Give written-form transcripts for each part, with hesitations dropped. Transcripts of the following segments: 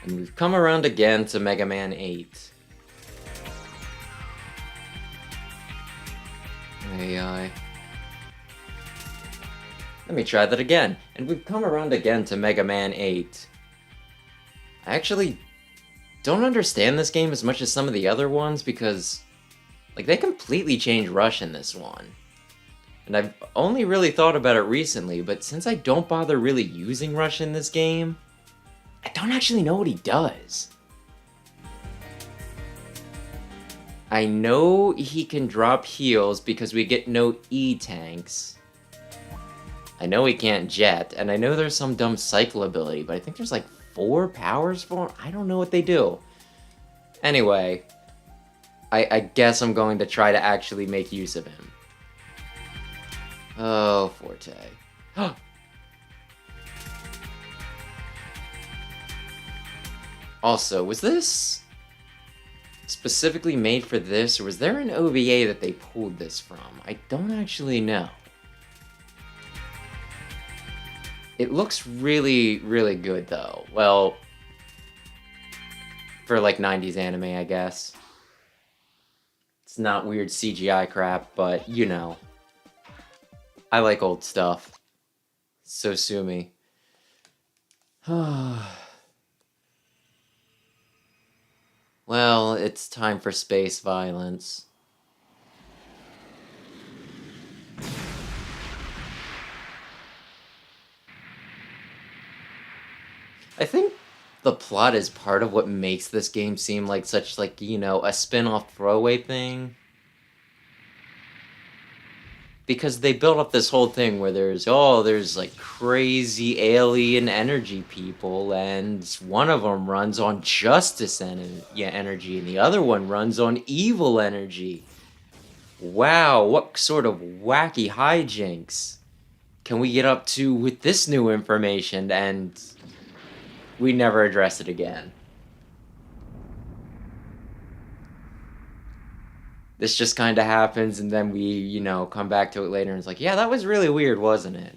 And we've come around again to Mega Man 8. AI. Let me try that again. And we've come around again to Mega Man 8. I actually don't understand this game as much as some of the other ones because, like, they completely changed Rush in this one. And I've only really thought about it recently, but since I don't bother really using Rush in this game, I don't actually know what he does. I know he can drop heals because we get no E-tanks. I know he can't jet, and I know there's some dumb cycle ability, but I think there's like 4 powers for him? I don't know what they do. Anyway, I guess I'm going to try to actually make use of him. Oh, Forte. Also, was this specifically made for this, or was there an OVA that they pulled this from? I don't actually know. It looks really, really good, though. Well, for like 90s anime, I guess. It's not weird CGI crap, but you know. I like old stuff. So sue me. Well, it's time for space violence. I think the plot is part of what makes this game seem like such, like, you know, a spin-off throwaway thing. Because they built up this whole thing where there's like crazy alien energy people, and one of them runs on justice energy, and the other one runs on evil energy. Wow, what sort of wacky hijinks can we get up to with this new information? And we never address it again. This just kind of happens, and then we, you know, come back to it later, and it's like, yeah, that was really weird, wasn't it?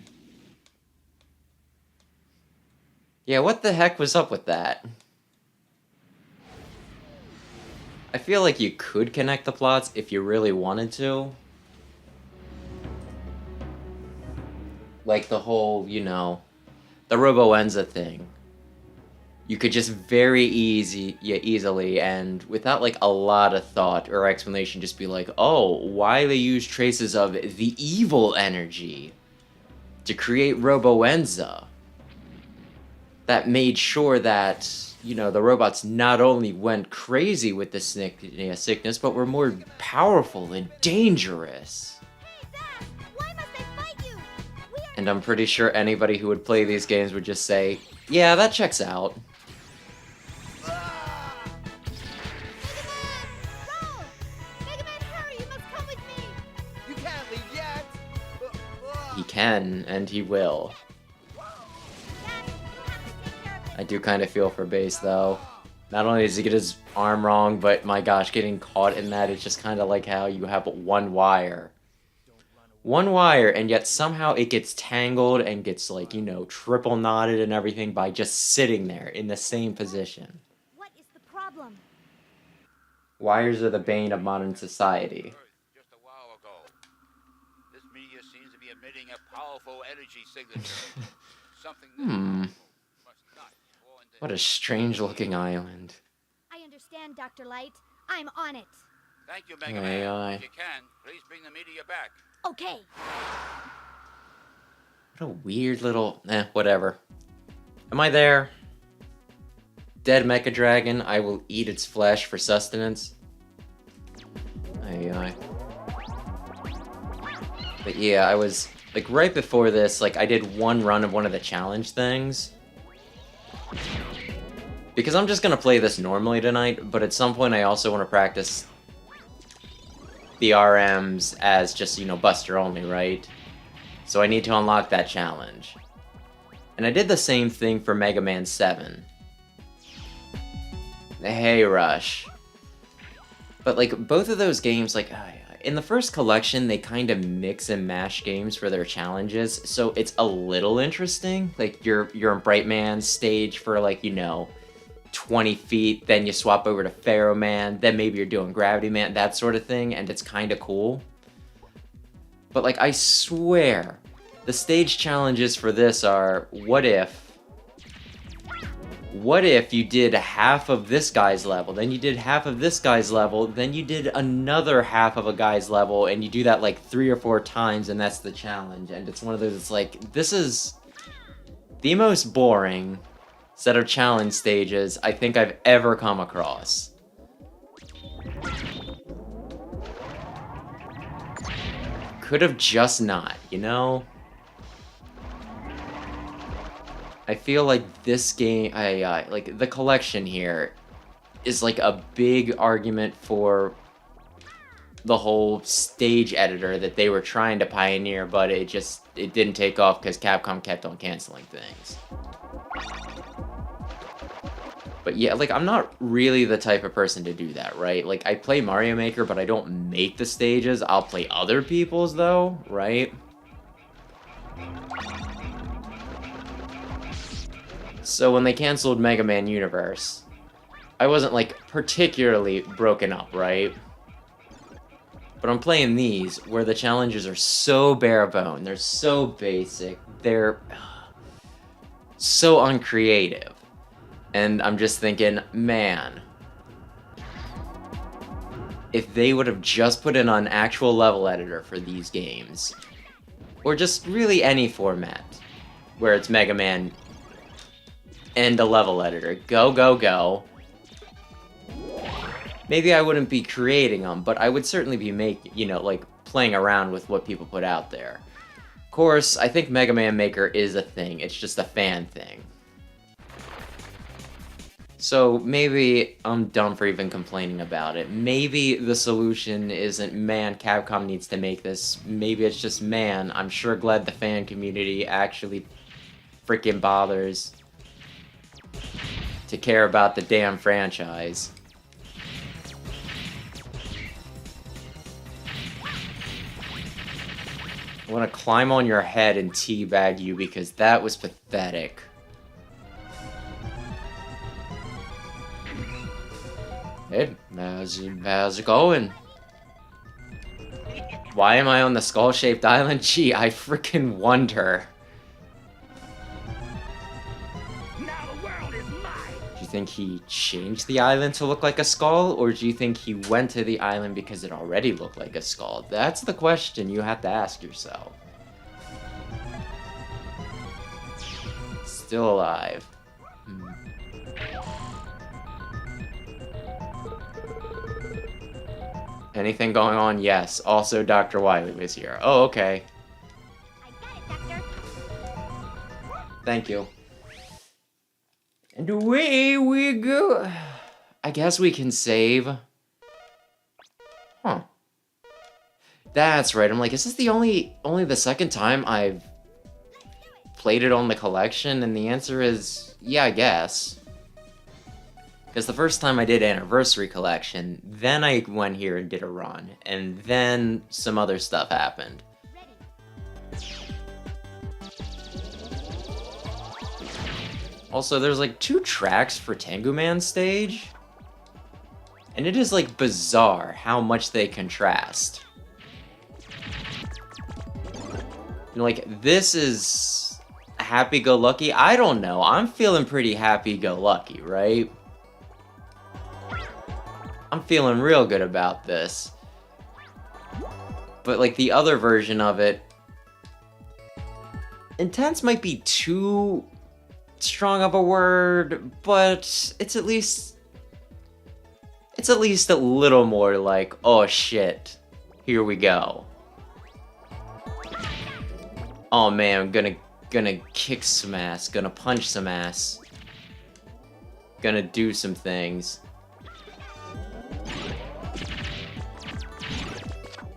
Yeah, what the heck was up with that? I feel like you could connect the plots if you really wanted to. Like the whole, you know, the Roboenza thing. You could just very easily, and without like a lot of thought or explanation, just be like, oh, why they use traces of the evil energy to create Roboenza. That made sure that, you know, the robots not only went crazy with the sickness, but were more powerful and dangerous. Hey, Dad! Why must I fight you? And I'm pretty sure anybody who would play these games would just say, yeah, that checks out. Mega Man, hurry! You must come with me! You can't leave yet! He can, and he will. Dad, you have to take care of this. I do kind of feel for Base, though. Not only does he get his arm wrong, but my gosh, getting caught in that is just kind of like how you have one wire. One wire, and yet somehow it gets tangled and gets, like, you know, triple knotted and everything by just sitting there in the same position. What is the problem? Wires are the bane of modern society. Just a while ago. This meteor seems to be emitting a powerful energy signature. Something that must not fall into What a strange-looking island. I understand, Dr. Light. I'm on it. Thank you, Mega Aye, Man. aye. If you can, please bring the meteor back. Okay. What a weird little... whatever. Am I there? Dead Mecha Dragon, I will eat its flesh for sustenance. Aye, aye. But yeah, I was, like, right before this, like, I did one run of one of the challenge things. Because I'm just gonna play this normally tonight, but at some point I also want to practice the RMs as just, you know, Buster only, right? So I need to unlock that challenge. And I did the same thing for Mega Man 7. Hey, Rush. But, like, both of those games, like, in the first collection, they kind of mix and mash games for their challenges, so it's a little interesting. Like, you're in Brightman's stage for, like, you know, 20 feet, then you swap over to Pharaoh Man, then maybe you're doing Gravity Man, that sort of thing, and it's kind of cool. But, like, I swear, the stage challenges for this are, what if you did half of this guy's level, then you did half of this guy's level, then you did another half of a guy's level, and you do that like 3 or 4 times, and that's the challenge. And it's one of those, it's like, this is the most boring set of challenge stages I think I've ever come across. Could have just not, you know? I feel like this game, like, the collection here is like a big argument for the whole stage editor that they were trying to pioneer, but it didn't take off because Capcom kept on canceling things. But yeah, like, I'm not really the type of person to do that, right? Like, I play Mario Maker, but I don't make the stages. I'll play other people's, though, right? So when they canceled Mega Man Universe, I wasn't, like, particularly broken up, right? But I'm playing these, where the challenges are so bare bone, they're so basic, they're so uncreative. And I'm just thinking, man, if they would have just put in an actual level editor for these games, or just really any format, where it's Mega Man and a level editor. Go, go, go. Maybe I wouldn't be creating them, but I would certainly be playing around with what people put out there. Of course, I think Mega Man Maker is a thing. It's just a fan thing. So maybe I'm dumb for even complaining about it. Maybe the solution isn't, man, Capcom needs to make this. Maybe it's just, man, I'm sure glad the fan community actually freaking bothers to care about the damn franchise. I want to climb on your head and teabag you because that was pathetic. Hey, how's it going? Why am I on the skull-shaped island? Gee, I freaking wonder. Do you think he changed the island to look like a skull, or do you think he went to the island because it already looked like a skull? That's the question you have to ask yourself. Still alive. Anything going on? Yes. Also, Dr. Wily was here. Oh, okay. I got it, Doctor. Thank you. And away we go. I guess we can save. Huh. That's right. I'm like, is this the only the second time I've played it on the collection? And the answer is, yeah, I guess. Because the first time I did Anniversary Collection, then I went here and did a run, and then some other stuff happened. Also, there's like 2 tracks for Tengu Man's stage, and it is like bizarre how much they contrast. Like, this is happy-go-lucky? I don't know, I'm feeling pretty happy-go-lucky, right? I'm feeling real good about this. But, like, the other version of it... intense might be too strong of a word, but it's at least a little more like, oh shit, Here we go. Oh man, I'm gonna kick some ass, gonna punch some ass. Gonna do some things.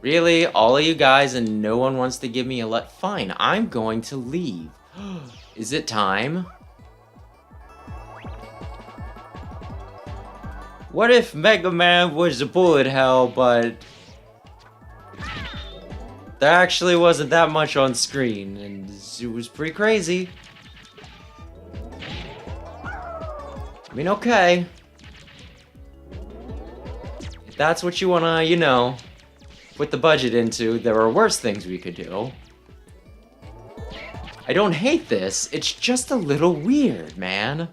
Really? All of you guys and no one wants to give me a let? Fine, I'm going to leave. Is it time? What if Mega Man was a bullet hell, but there actually wasn't that much on screen, and it was pretty crazy. I mean, okay. If that's what you wanna, you know, put the budget into, there are worse things we could do. I don't hate this, it's just a little weird, man.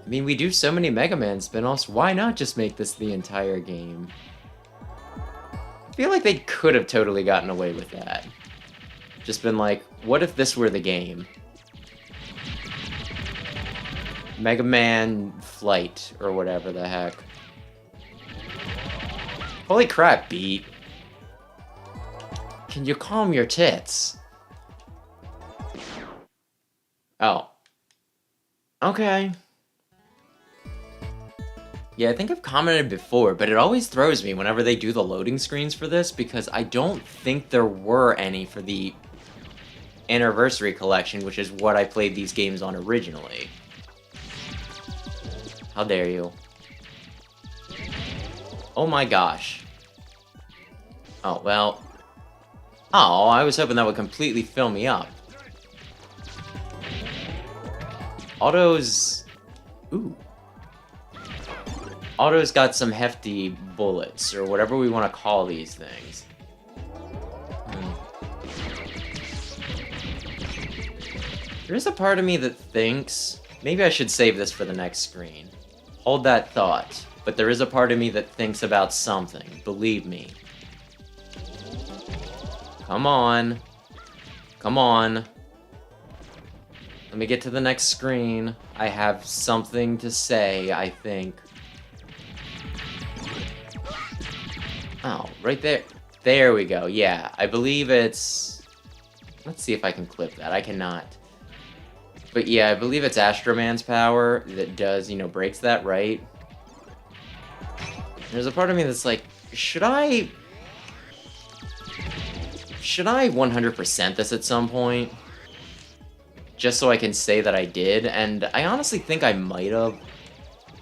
I mean, we do so many Mega Man spin-offs, why not just make this the entire game? I feel like they could have totally gotten away with that. Just been like, what if this were the game? Mega Man Flight, or whatever the heck. Holy crap, Beat. Can you calm your tits? Oh. Okay. Yeah, I think I've commented before, but it always throws me whenever they do the loading screens for this, because I don't think there were any for the Anniversary Collection, which is what I played these games on originally. How dare you? Oh my gosh. Oh, well. Oh, I was hoping that would completely fill me up. Auto's... Ooh. Auto's got some hefty bullets, or whatever we want to call these things. There's a part of me that thinks... Maybe I should save this for the next screen. Hold that thought. But there is a part of me that thinks about something. Believe me. Come on. Come on. Let me get to the next screen. I have something to say, I think. Oh, right there. There we go. Yeah, I believe it's... Let's see if I can clip that. I cannot. But yeah, I believe it's Astroman's power that does, you know, breaks that, right? There's a part of me that's like, should I 100% this at some point? Just so I can say that I did, and I honestly think I might have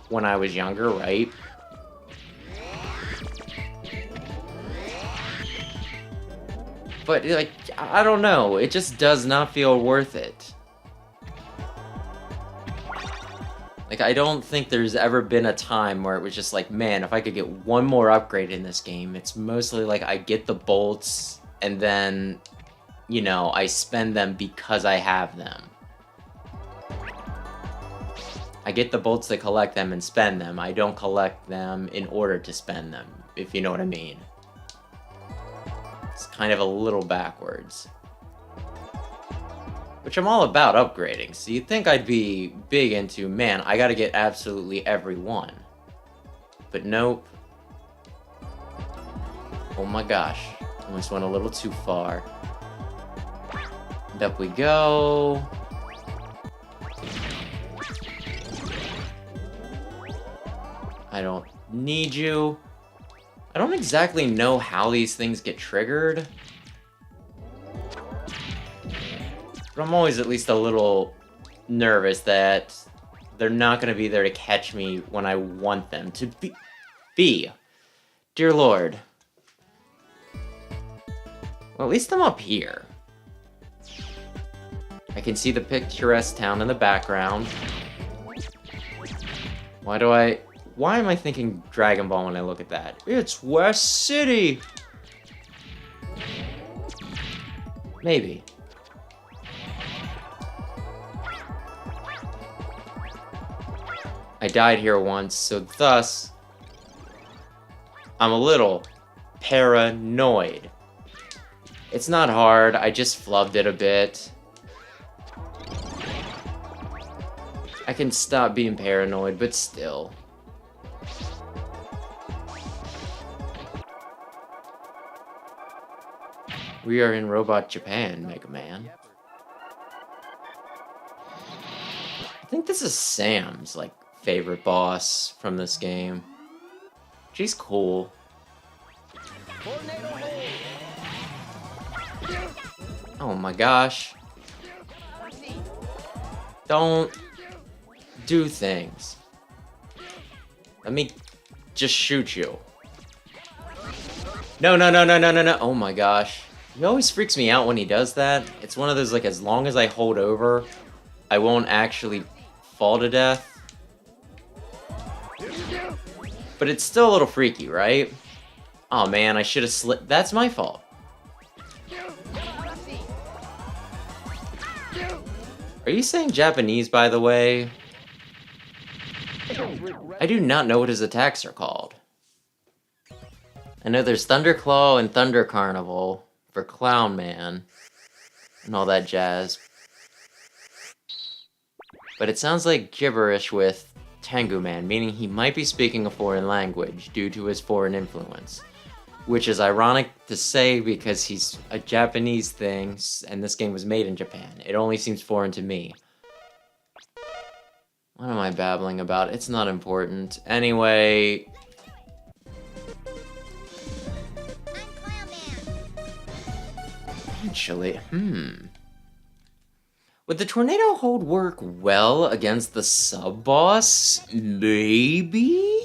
when I was younger, right? But, like, I don't know, it just does not feel worth it. Like, I don't think there's ever been a time where it was just like, man, if I could get one more upgrade in this game, it's mostly like I get the bolts, and then, you know, I spend them because I have them. I get the bolts to collect them and spend them. I don't collect them in order to spend them, if you know what I mean. It's kind of a little backwards. Which I'm all about upgrading, so you'd think I'd be big into, man, I gotta get absolutely every one. But nope. Oh my gosh. Almost went a little too far. And up we go. I don't need you. I don't exactly know how these things get triggered. But I'm always at least a little nervous that they're not going to be there to catch me when I want them to be. Dear Lord. Well, at least I'm up here. I can see the picturesque town in the background. Why am I thinking Dragon Ball when I look at that? It's West City! Maybe. I died here once, so thus, I'm a little paranoid. It's not hard, I just flubbed it a bit. I can stop being paranoid, but still. We are in Robot Japan, Mega Man. I think this is Sam's, like, favorite boss from this game. She's cool. Oh my gosh. Don't do things. Let me just shoot you. No, no, no, no, no, no, no. Oh my gosh. He always freaks me out when he does that. It's one of those, like, as long as I hold over, I won't actually fall to death. But it's still a little freaky, right? Oh man, I should have slipped. That's my fault. Are you saying Japanese, by the way? I do not know what his attacks are called. I know there's Thunderclaw and Thunder Carnival for Clown Man and all that jazz. But it sounds like gibberish with Tengu Man, meaning he might be speaking a foreign language due to his foreign influence. Which is ironic to say because he's a Japanese thing, and this game was made in Japan. It only seems foreign to me. What am I babbling about? It's not important. Anyway... I'm Clown Man. Actually, would the Tornado Hold work well against the sub-boss? Maybe?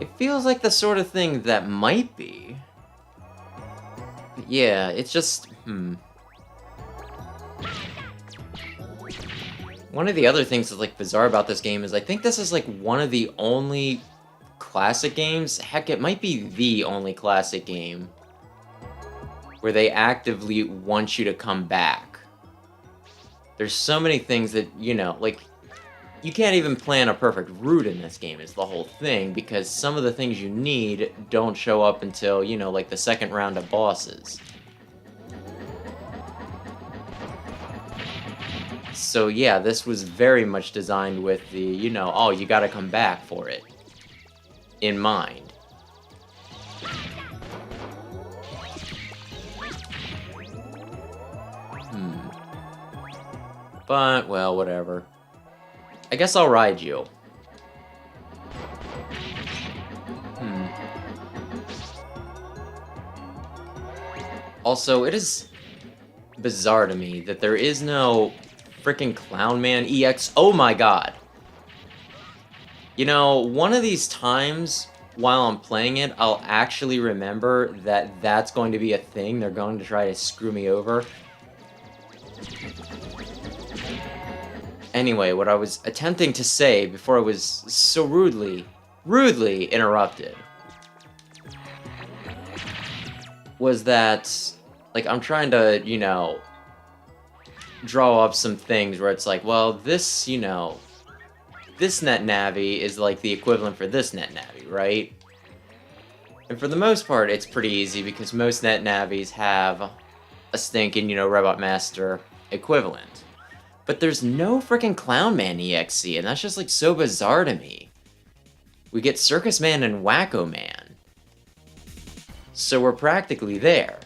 It feels like the sort of thing that might be. But yeah, it's just, One of the other things that's, like, bizarre about this game is I think this is, like, one of the only classic games, heck, it might be the only classic game, where they actively want you to come back. There's so many things that, you know, like, you can't even plan a perfect route in this game is the whole thing, because some of the things you need don't show up until, you know, like the second round of bosses. So yeah, this was very much designed with the, you know, oh, you gotta come back for it in mind. But, well, whatever. I guess I'll ride you. Also, it is bizarre to me that there is no freaking Clown Man EX. Oh my god. You know, one of these times while I'm playing it, I'll actually remember that that's going to be a thing. They're going to try to screw me over. Anyway, what I was attempting to say before I was so rudely interrupted was that, like, I'm trying to, you know, draw up some things where it's like, well, this, you know, this NetNavi is like the equivalent for this NetNavi, right? And for the most part, it's pretty easy because most NetNavis have a stinking, you know, Robot Master equivalent. But there's no freaking Clown Man EXE, and that's just, like, so bizarre to me. We get Circus Man and Wacko Man. So we're practically there.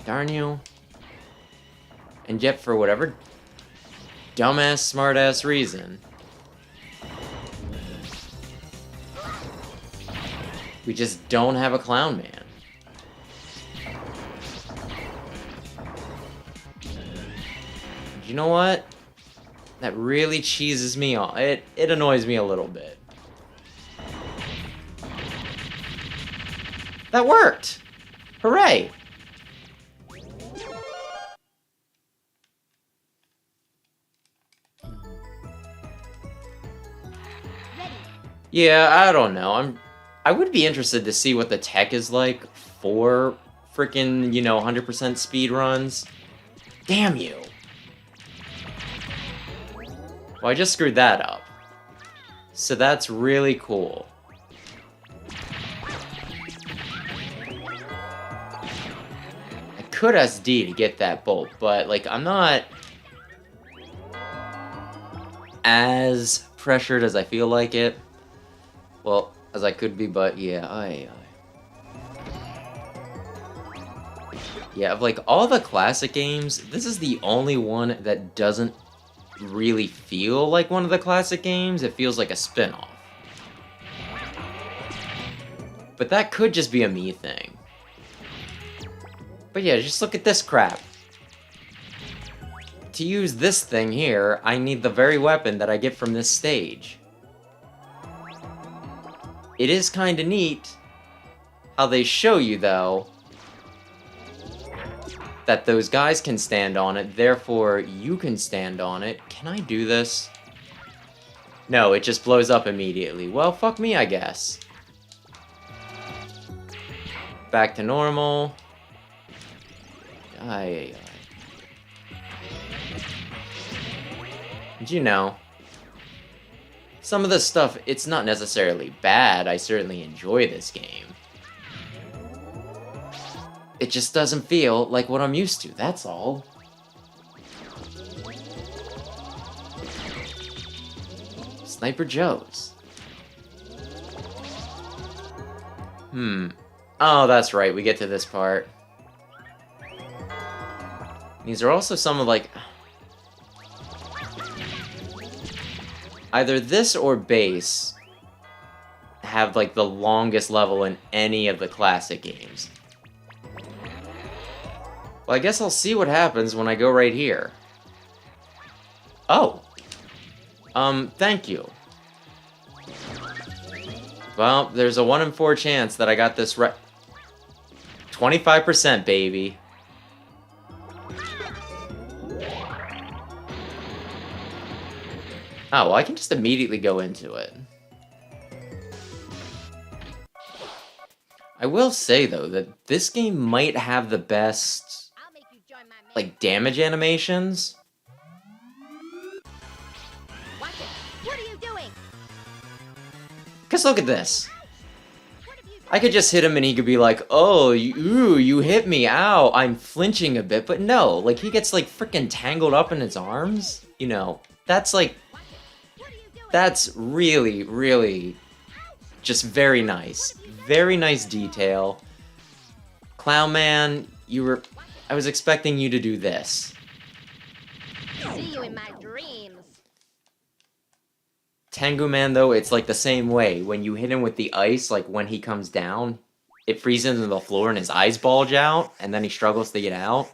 Darn you. And yet, for whatever dumbass, smartass reason, we just don't have a Clown Man. You know what? That really cheeses me off. It annoys me a little bit. That worked! Hooray! Yeah, I don't know. I would be interested to see what the tech is like for frickin', you know, 100% speed runs. Damn you. Well, I just screwed that up. So that's really cool. I could SD to get that bolt, but, like, I'm not as pressured as I feel like it. Well, as I could be, but yeah, yeah, of like all the classic games, this is the only one that doesn't really feel like one of the classic games. It feels like a spin-off. But that could just be a me thing. But yeah, just look at this crap. To use this thing here, I need the very weapon that I get from this stage. It is kinda neat how they show you, though, that those guys can stand on it, therefore you can stand on it. Can I do this? No, it just blows up immediately. Well, fuck me, I guess. Back to normal. And you know, some of this stuff, it's not necessarily bad. I certainly enjoy this game. It just doesn't feel like what I'm used to, that's all. Sniper Joe's. Oh, that's right, we get to this part. These are also some of, like... either this or base have, like, the longest level in any of the classic games. Well, I guess I'll see what happens when I go right here. Oh. Thank you. Well, there's a 1 in 4 chance that I got this right. 25%, baby. Oh, well, I can just immediately go into it. I will say, though, that this game might have the best, I'll make you join my man. like, damage animations. Watch it. What are you doing? Because look at this. What have you done? I could just hit him and he could be like, oh, you hit me, ow, I'm flinching a bit. But no, like, he gets, like, freaking tangled up in his arms. You know, that's, like, What are you doing? that's really, really just very nice. Very nice detail. Clown Man, I was expecting you to do this. See you in my dreams. Tengu Man, though, it's like the same way. When you hit him with the ice, like when he comes down, it freezes into the floor and his eyes bulge out, and then he struggles to get out.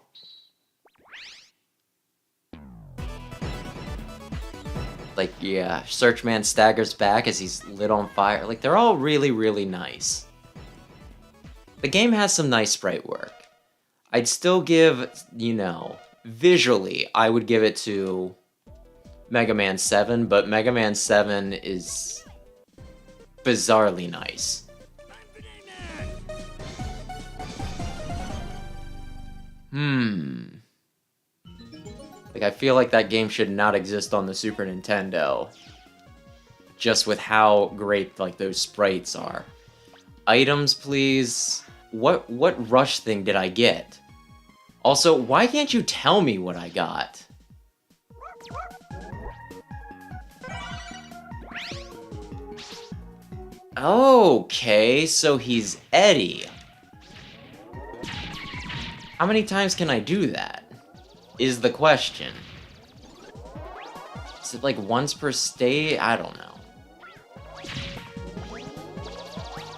Like, yeah, Searchman staggers back as he's lit on fire. Like, they're all really, really nice. The game has some nice sprite work. I'd still give, you know, visually, I would give it to Mega Man 7, but Mega Man 7 is bizarrely nice. Like, I feel like that game should not exist on the Super Nintendo. Just with how great, like, those sprites are. Items, please. What rush thing did I get? Also, why can't you tell me what I got? Okay, so he's Eddie. How many times can I do that? Is the question. Is it like once per stage? I don't know.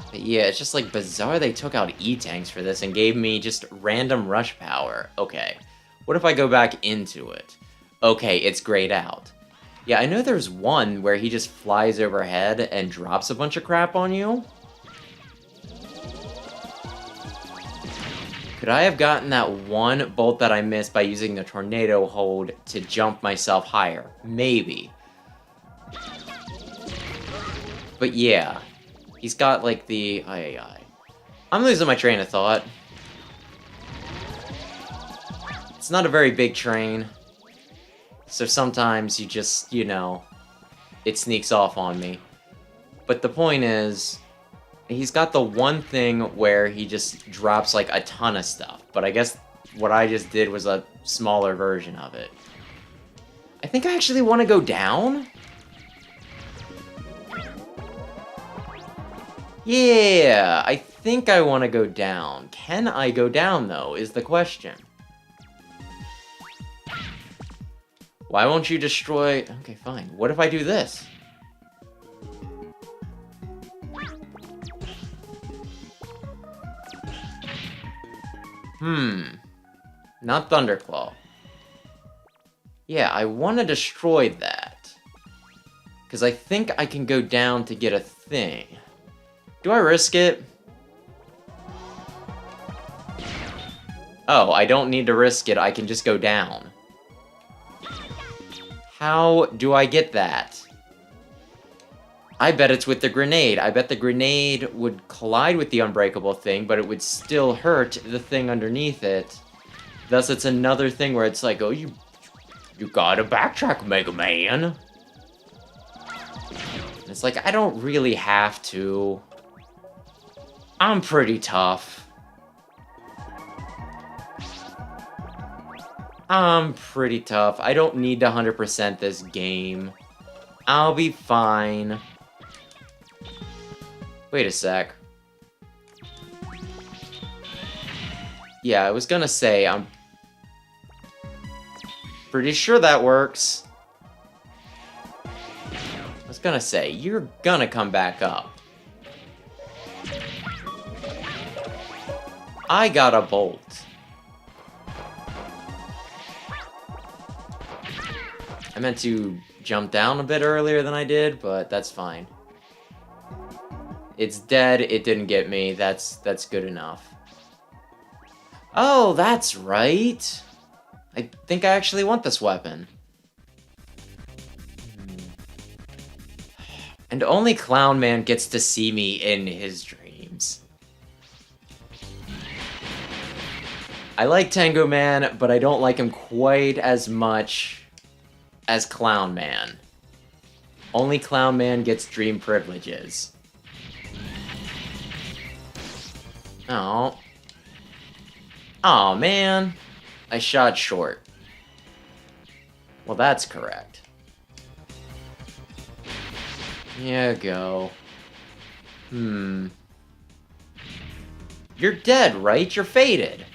But yeah, it's just like bizarre they took out E-Tanks for this and gave me just random rush power. Okay, what if I go back into it? Okay, it's grayed out. Yeah, I know there's one where he just flies overhead and drops a bunch of crap on you. Could I have gotten that one bolt that I missed by using the tornado hold to jump myself higher? Maybe. But yeah, he's got like the... I'm losing my train of thought. It's not a very big train. So sometimes you just, you know, it sneaks off on me. But the point is, he's got the one thing where he just drops like a ton of stuff. But I guess what I just did was a smaller version of it. I think I actually want to go down. Yeah, I think I want to go down. Can I go down, though, is the question. Why won't you destroy... Okay, fine. What if I do this? Not Thunderclaw. Yeah, I want to destroy that. Because I think I can go down to get a thing. Do I risk it? Oh, I don't need to risk it. I can just go down. How do I get that? I bet it's with the grenade. I bet the grenade would collide with the unbreakable thing, but it would still hurt the thing underneath it. Thus, it's another thing where it's like, oh, you gotta backtrack, Mega Man. It's like, I don't really have to. I'm pretty tough. I'm pretty tough. I don't need to 100% this game. I'll be fine. Wait a sec. Yeah, I was gonna say, I'm pretty sure that works. I was gonna say, you're gonna come back up. I got a bolt. I meant to jump down a bit earlier than I did, but that's fine. It's dead, it didn't get me, that's good enough. Oh, that's right! I think I actually want this weapon. And only Clown Man gets to see me in his dreams. I like Tengu Man, but I don't like him quite as much as Clown Man. Only Clown Man gets dream privileges. Oh. Aw, man. I shot short. Well, that's correct. Yeah, go. You're dead, right? You're faded.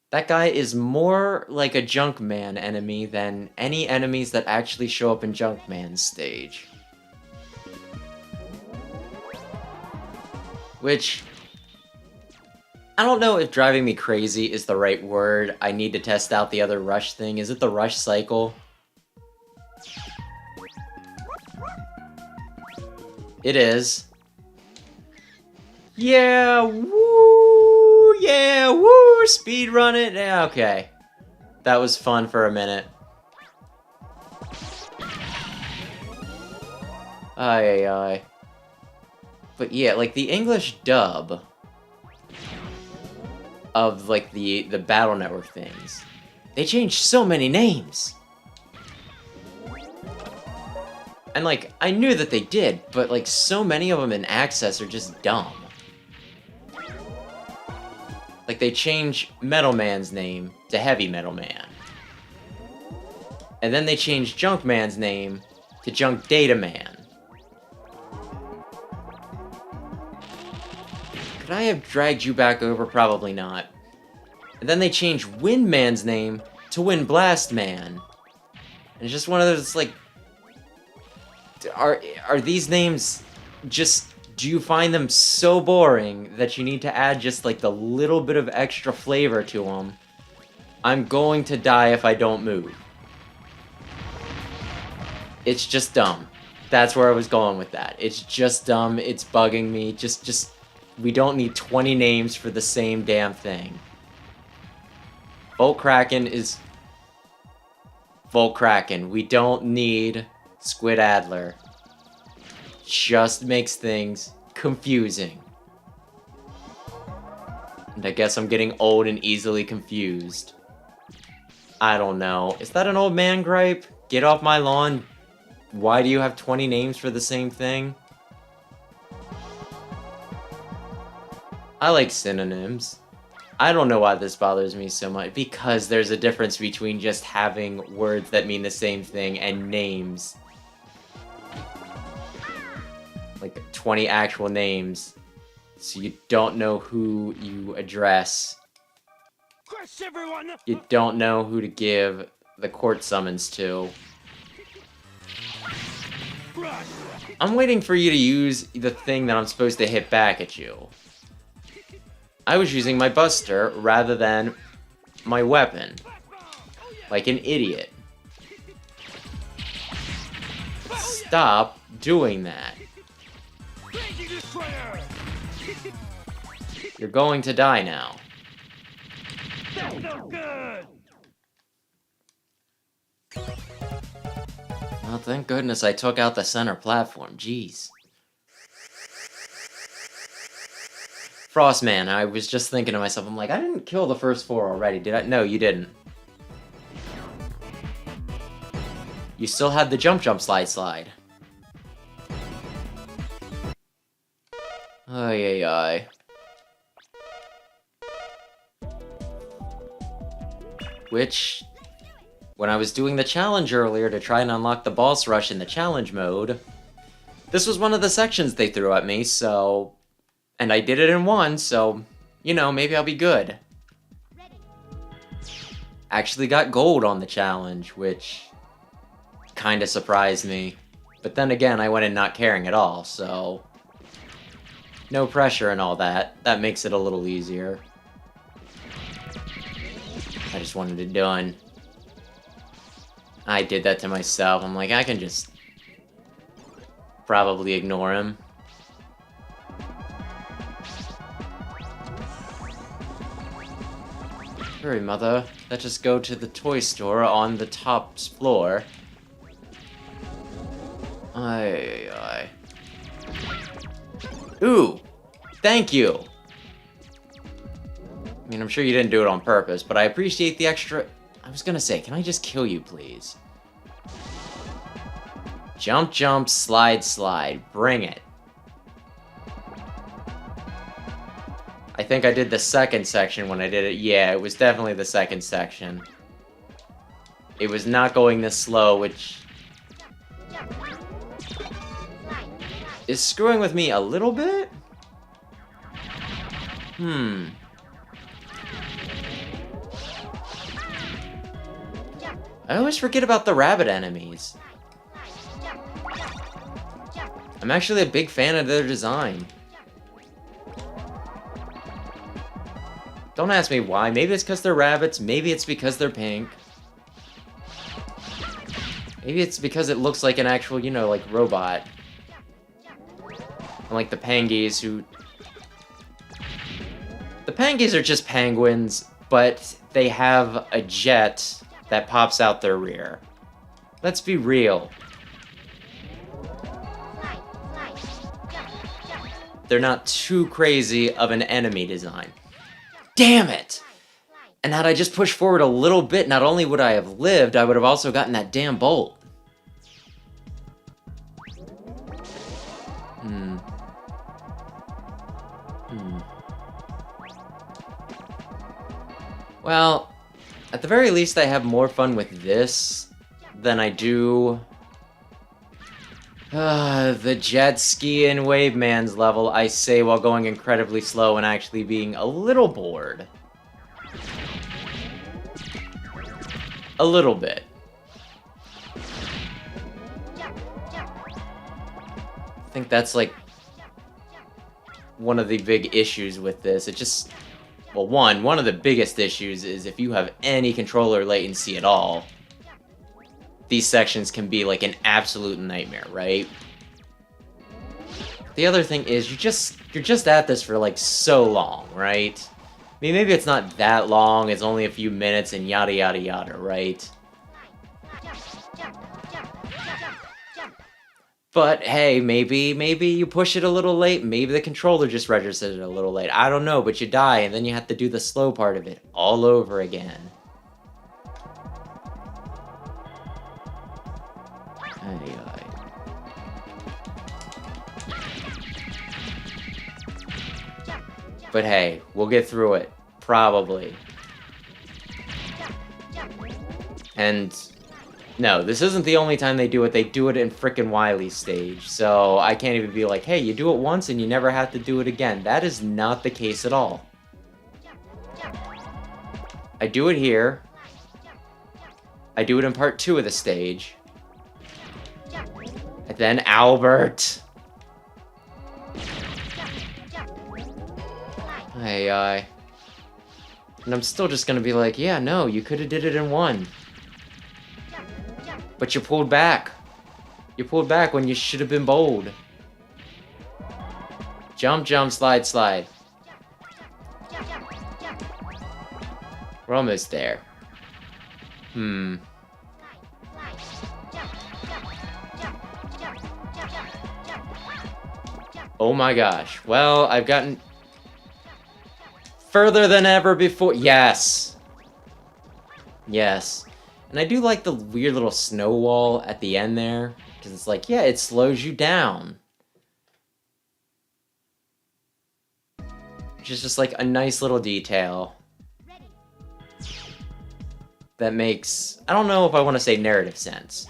That guy is more like a Junkman enemy than any enemies that actually show up in Junkman's stage. Which, I don't know if driving me crazy is the right word. I need to test out the other rush thing. Is it the rush cycle? It is. Yeah, woo! Yeah, woo! Speed run it. Yeah, okay. That was fun for a minute. Aye, aye, aye. But yeah, like the English dub of like the Battle Network things, they changed so many names. And like, I knew that they did, but like so many of them in Access are just dumb. Like they change Metal Man's name to Heavy Metal Man. And then they change Junk Man's name to Junk Data Man. Could I have dragged you back over? Probably not. And then they change Wind Man's name to Wind Blast Man. And it's just one of those, like... Are these names just... Do you find them so boring that you need to add just, like, the little bit of extra flavor to them? I'm going to die if I don't move. It's just dumb. That's where I was going with that. It's just dumb. It's bugging me. Just... We don't need 20 names for the same damn thing. Volt Kraken is... Volt Kraken. We don't need Squid Adler. Just makes things confusing. And I guess I'm getting old and easily confused. I don't know. Is that an old man gripe? Get off my lawn. Why do you have 20 names for the same thing? I like synonyms. I don't know why this bothers me so much. Because there's a difference between just having words that mean the same thing and names. like 20 actual names, so you don't know who you address. Crush everyone! You don't know who to give the court summons to. Crush! I'm waiting for you to use the thing that I'm supposed to hit back at you. I was using my buster rather than my weapon. Like an idiot. Stop doing that. Crazy Destroyer! You're going to die now. That's no good! Well, thank goodness I took out the center platform. Jeez. Frostman, I was just thinking to myself, I'm like, I didn't kill the first 4 already, did I? No, you didn't. You still had the jump, slide. Ay, ay, ay. Which, when I was doing the challenge earlier to try and unlock the boss rush in the challenge mode, this was one of the sections they threw at me, so... And I did it in one, so, you know, maybe I'll be good. Actually got gold on the challenge, which kinda surprised me. But then again, I went in not caring at all, so... No pressure and all that. That makes it a little easier. I just wanted it done. I did that to myself. I'm like, I can just probably ignore him. Hurry, mother. Let's just go to the toy store on the top floor. Aye. Ooh! Thank you! I mean, I'm sure you didn't do it on purpose, but I appreciate the extra... I was gonna say, can I just kill you, please? Jump, slide. Bring it. I think I did the second section when I did it. Yeah, it was definitely the second section. It was not going this slow, which... is screwing with me a little bit? I always forget about the rabbit enemies. I'm actually a big fan of their design. Don't ask me why. Maybe it's because they're rabbits. Maybe it's because they're pink. Maybe it's because it looks like an actual, you know, like, robot. And like the Pangies who... The Pangies are just penguins, but they have a jet that pops out their rear. Let's be real. They're not too crazy of an enemy design. Damn it! And had I just pushed forward a little bit, not only would I have lived, I would have also gotten that damn bolt. Well, at the very least I have more fun with this than I do... the jet ski and Wave Man's level, I say while going incredibly slow and actually being a little bored. A little bit. I think that's like one of the big issues with this. It just... Well, one of the biggest issues is if you have any controller latency at all, these sections can be like an absolute nightmare, right? The other thing is you're just at this for like so long, right? I mean, maybe it's not that long, it's only a few minutes and yada yada yada, right? But hey, maybe you push it a little late, maybe the controller just registered it a little late. I don't know, but you die and then you have to do the slow part of it all over again. But hey, we'll get through it. Probably. And No, this isn't the only time they do it. They do it in frickin' Wily's stage. So I can't even be like, hey, you do it once and you never have to do it again. That is not the case at all. I do it here. I do it in part 2 of the stage. And then Albert. Hey, and I'm still just gonna be like, yeah, no, you could have did it in 1. But you pulled back. You pulled back when you should have been bold. Jump, jump, slide, slide. We're almost there. Oh my gosh. Well, I've gotten further than ever before. Yes. Yes. And I do like the weird little snow wall at the end there. Because it's like, yeah, it slows you down. Which is just like a nice little detail. That makes, I don't know if I want to say narrative sense.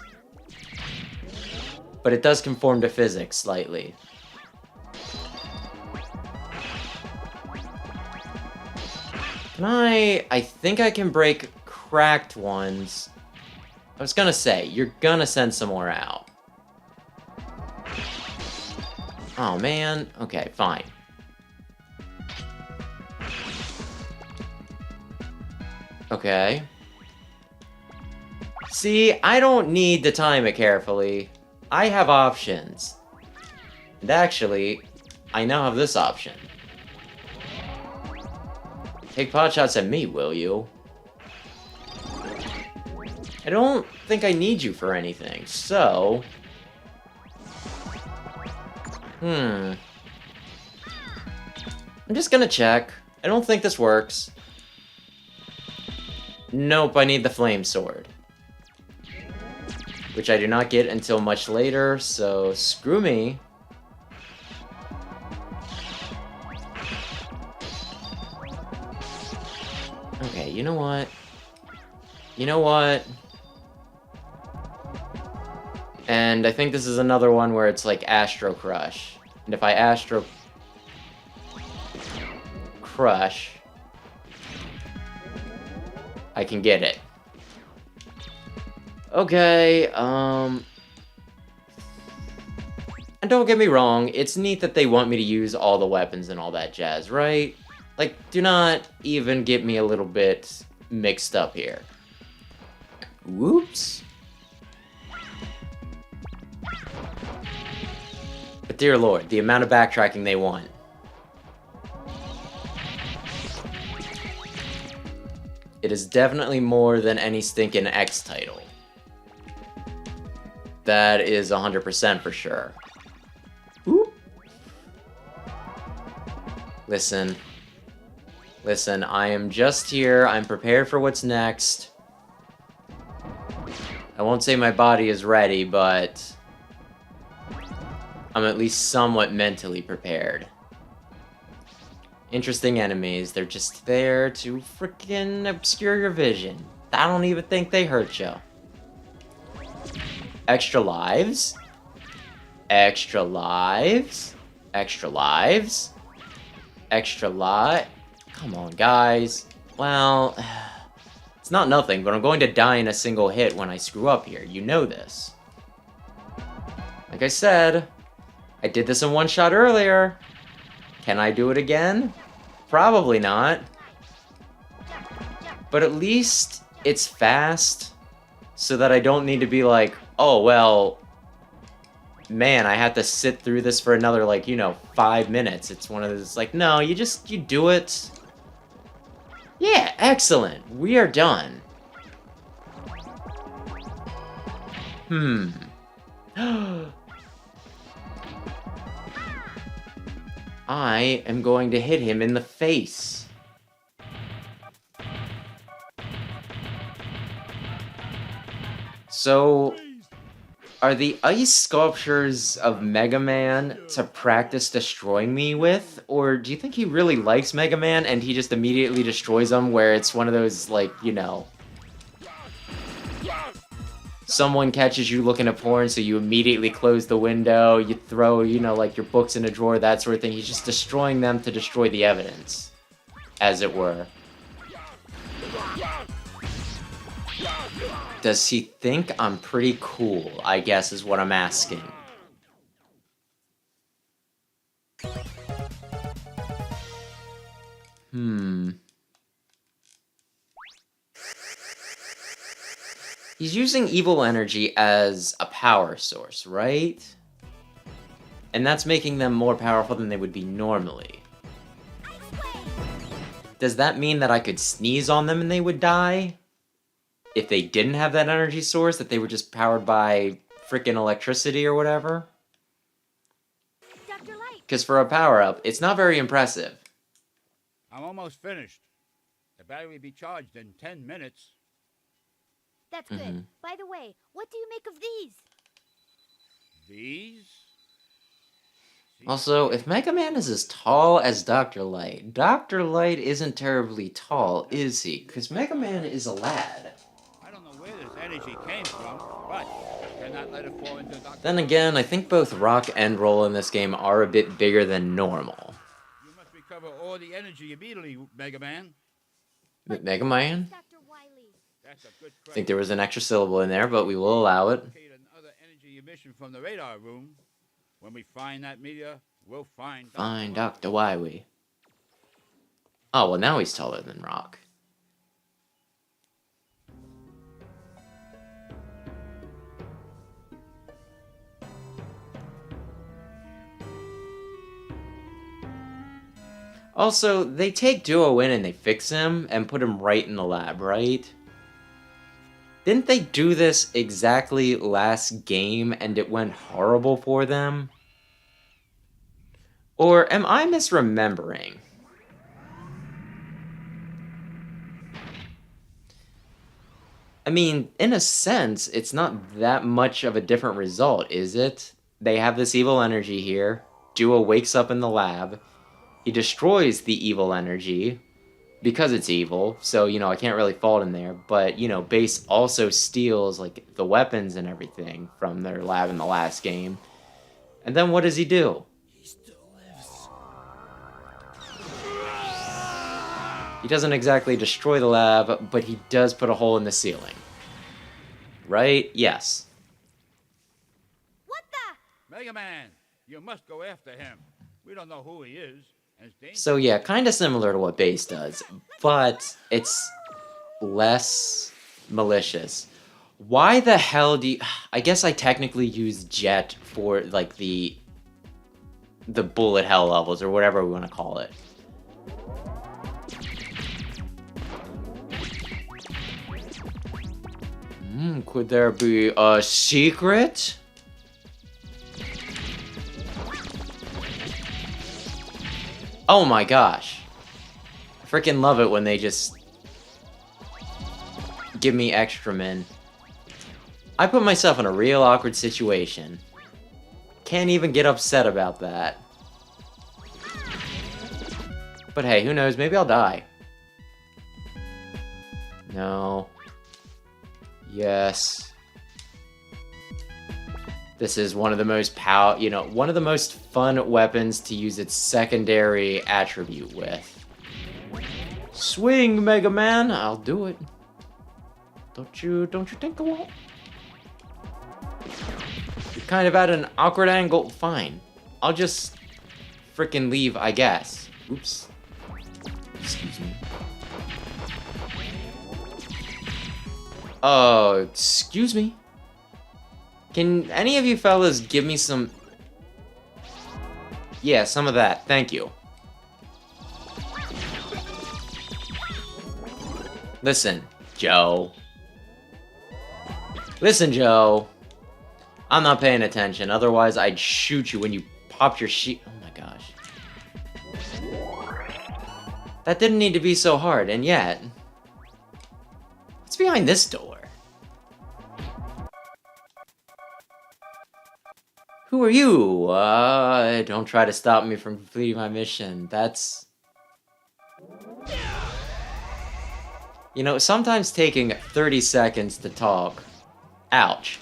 But it does conform to physics slightly. Can I think I can break cracked ones. I was gonna say, you're gonna send some more out. Oh man, okay, fine. Okay. See, I don't need to time it carefully. I have options. And actually, I now have this option. Take pot shots at me, will you? I don't think I need you for anything, so... I'm just gonna check. I don't think this works. Nope, I need the flame sword. Which I do not get until much later, so screw me. Okay, you know what? You know what? And I think this is another one where it's like Astro Crush. And if I Astro Crush, I can get it. Okay, and don't get me wrong, it's neat that they want me to use all the weapons and all that jazz, right? Like, do not even get me a little bit mixed up here. Whoops. But dear lord, the amount of backtracking they want. It is definitely more than any stinking X title. That is 100% for sure. Oop. Listen. Listen, I am just here. I'm prepared for what's next. I won't say my body is ready, but I'm at least somewhat mentally prepared. Interesting enemies. They're just there to frickin' obscure your vision. I don't even think they hurt you. Extra lives? Extra lives? Extra lives? Extra life? Come on, guys. Well, it's not nothing, but I'm going to die in a single hit when I screw up here. You know this. Like I said, I did this in one shot earlier. Can I do it again? Probably not. But at least it's fast, so that I don't need to be like, oh, well, man, I have to sit through this for another, like, 5 minutes. It's one of those, like, no, you do it. Yeah, excellent. We are done. I am going to hit him in the face. So, are the ice sculptures of Mega Man to practice destroying me with? Or do you think he really likes Mega Man and he just immediately destroys them where it's one of those, like, someone catches you looking at porn, so you immediately close the window, you throw, you know, like your books in a drawer, that sort of thing. He's just destroying them to destroy the evidence, as it were. Does he think I'm pretty cool, I guess is what I'm asking. He's using evil energy as a power source, right? And that's making them more powerful than they would be normally. Does that mean that I could sneeze on them and they would die? If they didn't have that energy source, that they were just powered by freaking electricity or whatever? Dr. Light, Because for a power-up, it's not very impressive. I'm almost finished. The battery will be charged in 10 minutes. that's good. By the way, what do you make of these? These? Also, if Mega Man is as tall as Dr. Light, Dr. Light isn't terribly tall, is he? Because Mega Man is a lad. I don't know where this energy came from, but I cannot let it fall into Dr. Then again, I think both Rock and Roll in this game are a bit bigger than normal. You must recover all the energy immediately, Mega Man. Mega Man? Dr. Wily. That's a good I think there was an extra syllable in there, but we will allow it. Another energy emission from the radar room. When we find that meteor, we'll find Fine, Dr. Wily. Oh, well, now he's taller than Rock. Also, they take Duo in and they fix him and put him right in the lab, right? Didn't they do this exactly last game and it went horrible for them? Or am I misremembering? I mean, in a sense, it's not that much of a different result, is it? They have this evil energy here. Duo wakes up in the lab. He destroys the evil energy because it's evil, so, you know, I can't really fault him there. But, you know, Base also steals, like, the weapons and everything from their lab in the last game. And then what does he do? He still lives. He doesn't exactly destroy the lab, but he does put a hole in the ceiling. Right? Yes. What the? Mega Man, you must go after him. We don't know who he is. And it's dangerous. So yeah, kind of similar to what Base does, but it's less malicious. Why the hell do you... I guess I technically use Jet for, like, the bullet hell levels, or whatever we want to call it. Could there be a secret? Oh my gosh. I freaking love it when they just give me extra men. I put myself in a real awkward situation. Can't even get upset about that. But hey, who knows? Maybe I'll die. No. Yes. This is one of the most one of the most fun weapons to use its secondary attribute with. Swing, Mega Man! I'll do it. Don't you think I won't? You're kind of at an awkward angle. Fine. I'll just frickin' leave, I guess. Oops. Excuse me. Oh, excuse me. Can any of you fellas give me some... Yeah, some of that. Thank you. Listen, Joe. Listen, Joe. I'm not paying attention. Otherwise, I'd shoot you when you popped your sheet. Oh my gosh. That didn't need to be so hard, and yet... What's behind this door? Who are you? Don't try to stop me from completing my mission. That's... You know, sometimes taking 30 seconds to talk ouch,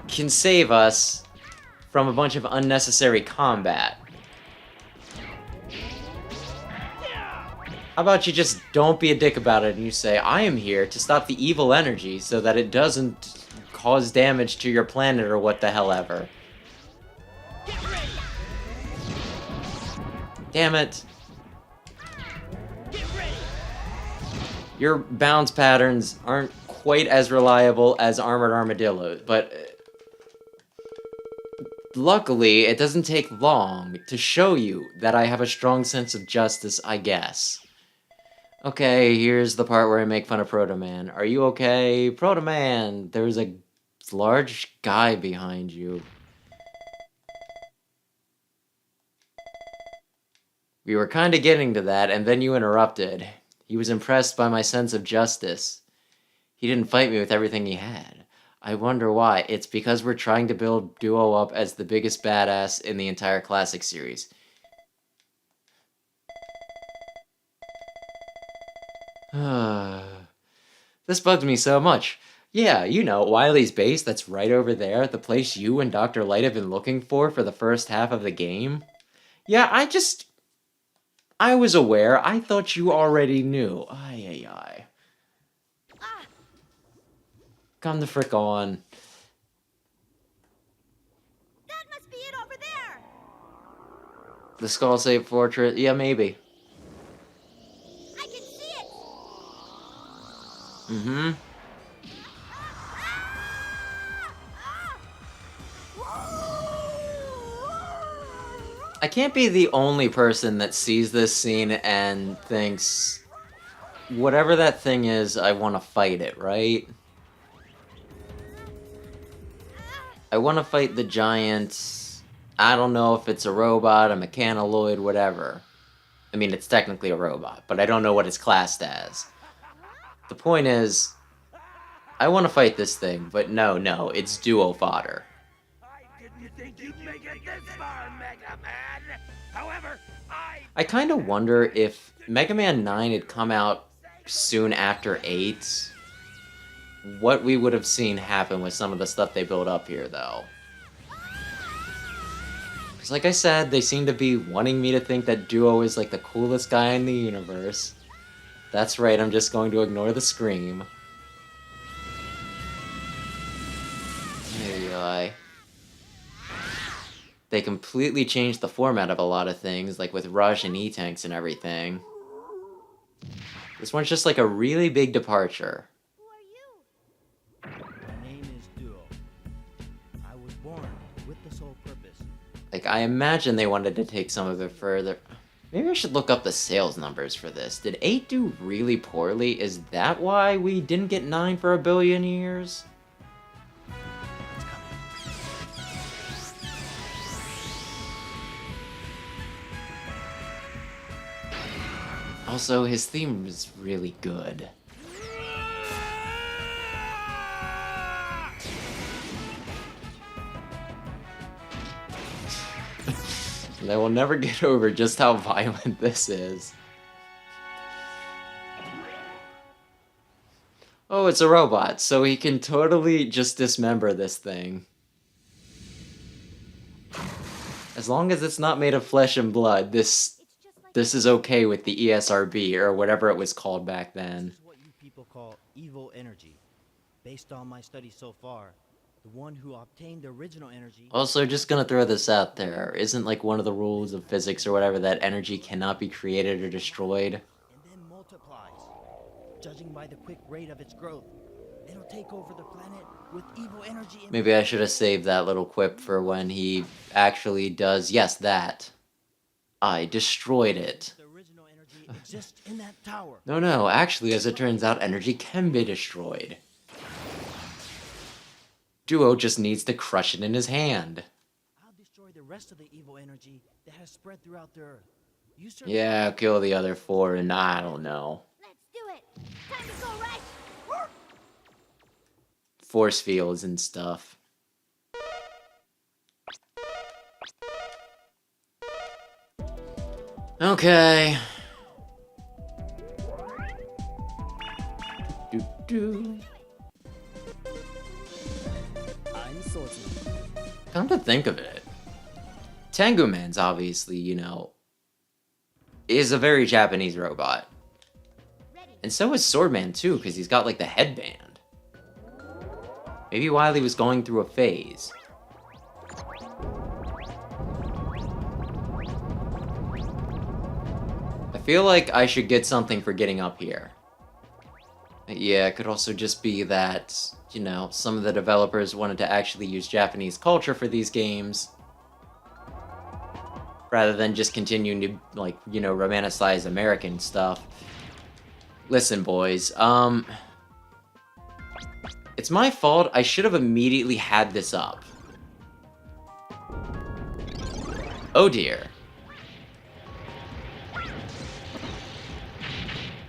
can save us from a bunch of unnecessary combat. How about you just don't be a dick about it and you say, I am here to stop the evil energy so that it doesn't cause damage to your planet or what the hell ever. Damn it. Your bounce patterns aren't quite as reliable as Armored Armadillo, but luckily it doesn't take long to show you that I have a strong sense of justice, I guess. Okay, here's the part where I make fun of Proto Man. Are you okay? Proto Man, there's a large guy behind you. We were kind of getting to that, and then you interrupted. He was impressed by my sense of justice. He didn't fight me with everything he had. I wonder why. It's because we're trying to build Duo up as the biggest badass in the entire classic series. This bugs me so much. Yeah, you know, Wily's base that's right over there, the place you and Dr. Light have been looking for the first half of the game. Yeah, I was aware. I thought you already knew. Ay. Come the frick on. That must be it over there. The Skull Safe Fortress? Yeah, maybe. I can see it. Mm-hmm. I can't be the only person that sees this scene and thinks, whatever that thing is, I want to fight it, right? I want to fight the giant, I don't know if it's a robot, a mechanoloid, whatever. I mean, it's technically a robot, but I don't know what it's classed as. The point is, I want to fight this thing, but no, it's duo fodder. I didn't think you'd make it this far, Mega Man. However, I kind of wonder if Mega Man 9 had come out soon after 8, what we would have seen happen with some of the stuff they built up here, though. Because like I said, they seem to be wanting me to think that Duo is like the coolest guy in the universe. That's right, I'm just going to ignore the scream. There you go. They completely changed the format of a lot of things, like with Rush and E-Tanks and everything. This one's just like a really big departure. Who are you? My name is Duo. I was born with the sole purpose. Like, I imagine they wanted to take some of it further. Maybe I should look up the sales numbers for this. Did 8 do really poorly? Is that why we didn't get 9 for a billion years? Also, his theme is really good. And I will never get over just how violent this is. Oh, it's a robot, so he can totally just dismember this thing. As long as it's not made of flesh and blood, this is okay with the ESRB, or whatever it was called back then. This is what you people call evil energy. Based on my studies so far, the one who obtained the original energy... Also, just gonna throw this out there. Isn't like one of the rules of physics or whatever that energy cannot be created or destroyed? and then multiplies. Judging by the quick rate of its growth, it'll take over the planet with evil energy... Maybe I should have saved that little quip for when he actually does, yes, that. I destroyed it. The original energy exists in that tower. No, actually, as it turns out, energy can be destroyed. Duo just needs to crush it in his hand. I'll destroy the rest of the evil energy that has spread throughout the Earth. You search... Yeah, kill the other 4 and I don't know. Let's do it. Time to go, Rush. Force fields and stuff. Okay. Do think of it, Tengu Man's obviously, you know, is a very Japanese robot. And so is Swordman too, because he's got like the headband. Maybe Wily was going through a phase. I feel like I should get something for getting up here. Yeah, it could also just be that, you know, some of the developers wanted to actually use Japanese culture for these games, rather than just continuing to, like, you know, romanticize American stuff. Listen, boys, it's my fault. I should have immediately had this up. Oh dear.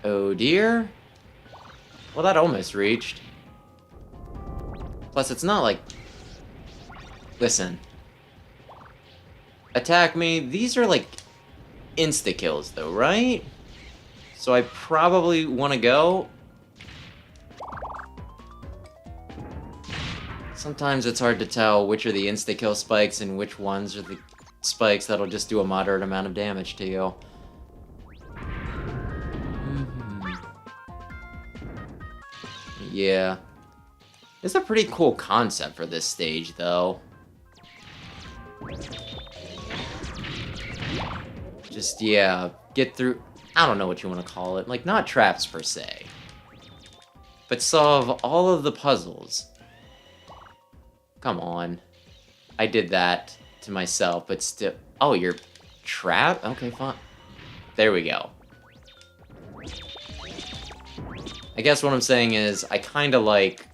Oh dear. Well, that almost reached. Plus, it's not like... Listen. Attack me. These are like insta-kills though, right? So I probably want to go. Sometimes it's hard to tell which are the insta-kill spikes and which ones are the spikes that'll just do a moderate amount of damage to you. Yeah. It's a pretty cool concept for this stage, though. Just, yeah, get through... I don't know what you want to call it. Like, not traps per se. But solve all of the puzzles. Come on. I did that to myself, but still... Oh, you're... Trap? Okay, fine. There we go. I guess what I'm saying is, I kinda like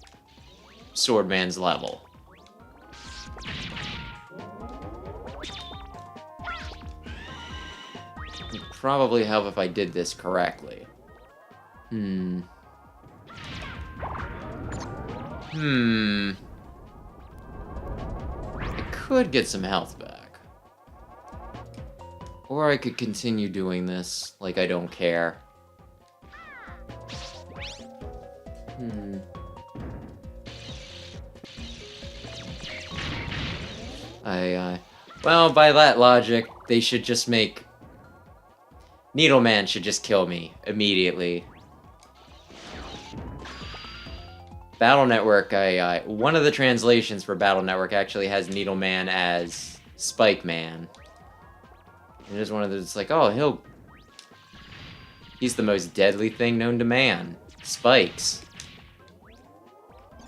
Swordman's level. It'd probably help if I did this correctly. I could get some health back. Or I could continue doing this like I don't care. Well, by that logic, they should just make... Needleman should just kill me immediately. Battle Network, one of the translations for Battle Network actually has Needleman as Spike Man. And it's one of those, like, oh, he's the most deadly thing known to man. Spikes.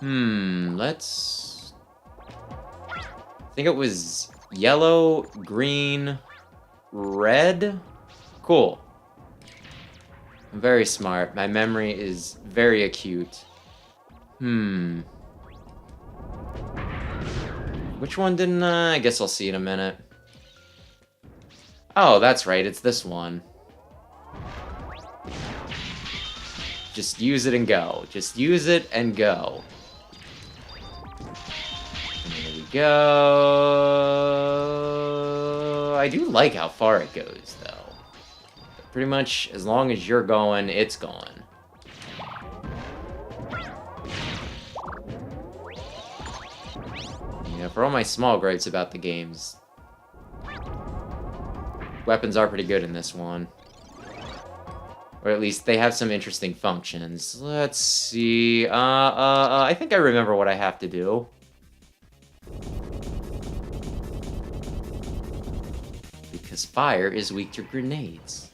Let's... I think it was yellow, green, red? Cool. I'm very smart. My memory is very acute. Which one didn't I guess I'll see in a minute. Oh, that's right. It's this one. Just use it and go. Just use it and go. And there we go. I do like how far it goes, though. Pretty much, as long as you're going, it's going. Yeah, for all my small gripes about the games, weapons are pretty good in this one. Or at least they have some interesting functions. Let's see. I think I remember what I have to do. Because fire is weak to grenades.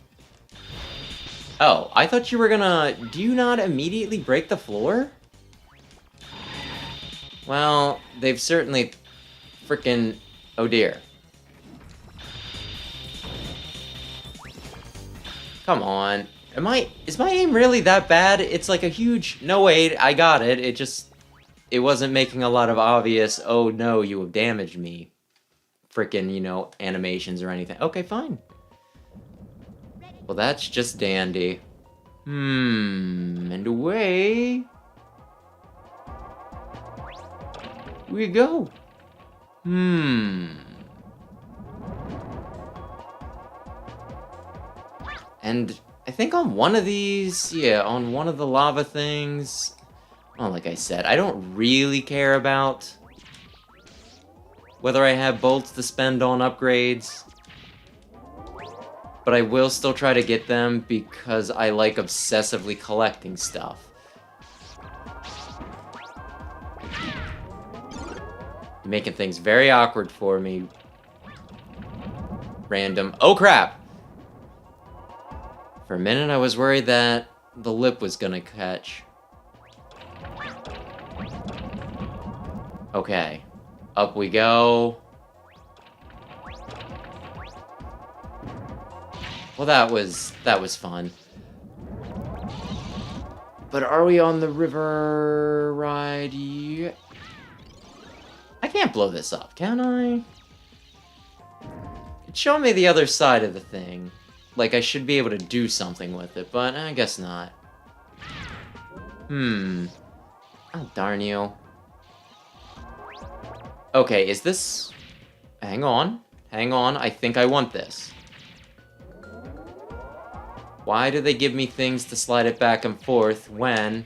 Oh, I thought you were gonna... Do you not immediately break the floor? Well, they've certainly... Frickin'... Oh dear. Come on. Is my aim really that bad? It's like a huge... No, wait, I got it. It wasn't making a lot of obvious, oh no, you have damaged me. Frickin', you know, animations or anything. Okay, fine. Well, that's just dandy. And away we go. And I think on one of these, yeah, on one of the lava things, well, like I said, I don't really care about whether I have bolts to spend on upgrades. But I will still try to get them because I like obsessively collecting stuff. Making things very awkward for me. Random. Oh crap! For a minute I was worried that the lip was gonna catch. Okay. Up we go. Well, that was fun. But are we on the river ride yet? I can't blow this up, can I? It's showing me the other side of the thing. Like I should be able to do something with it, but I guess not. Oh, darn you. Okay, is this... Hang on. Hang on, I think I want this. Why do they give me things to slide it back and forth when...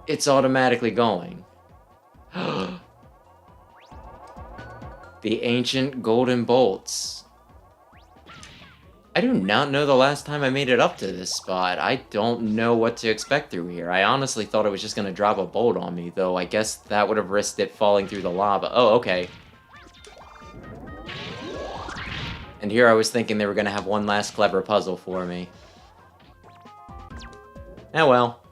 it's automatically going? The ancient golden bolts. I do not know the last time I made it up to this spot. I don't know what to expect through here. I honestly thought it was just gonna drop a bolt on me, though I guess that would have risked it falling through the lava. Oh, okay. And here I was thinking they were gonna have one last clever puzzle for me. Oh well.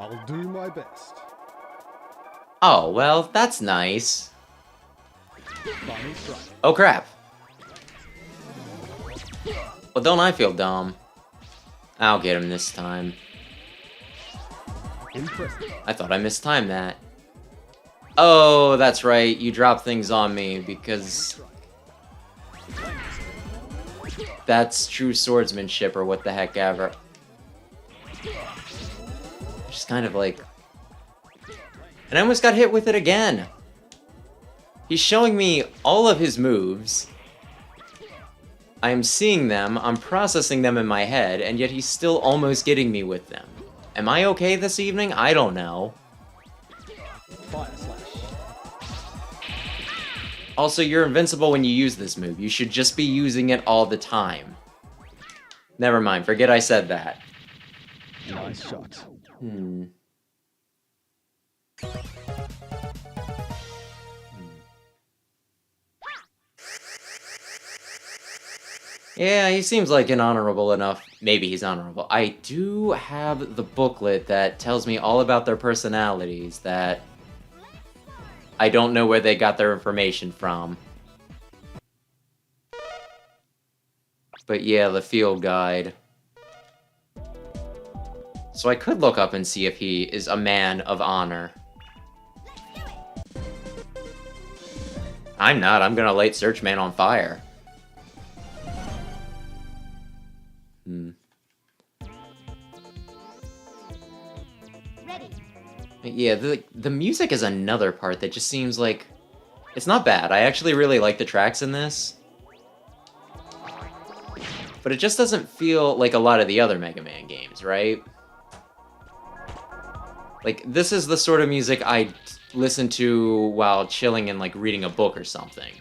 I'll do my best. Oh, well, that's nice. Bonnie strike. Oh crap. Well, don't I feel dumb? I'll get him this time. Impressive. I thought I mistimed that. Oh, that's right. You drop things on me because that's true swordsmanship or what the heck ever. Just kind of like... And I almost got hit with it again. He's showing me all of his moves. I am seeing them, I'm processing them in my head, and yet he's still almost getting me with them. Am I okay this evening? I don't know. Fire slash. Also, you're invincible when you use this move. You should just be using it all the time. Never mind, forget I said that. Nice shot. Yeah, he seems like an honorable enough... Maybe he's honorable. I do have the booklet that tells me all about their personalities that... I don't know where they got their information from. But yeah, the field guide. So I could look up and see if he is a man of honor. I'm not. I'm gonna light Searchman on fire. Ready. Yeah, the music is another part that just seems like... It's not bad. I actually really like the tracks in this. But it just doesn't feel like a lot of the other Mega Man games, right? Like, this is the sort of music I'd listen to while chilling and, like, reading a book or something.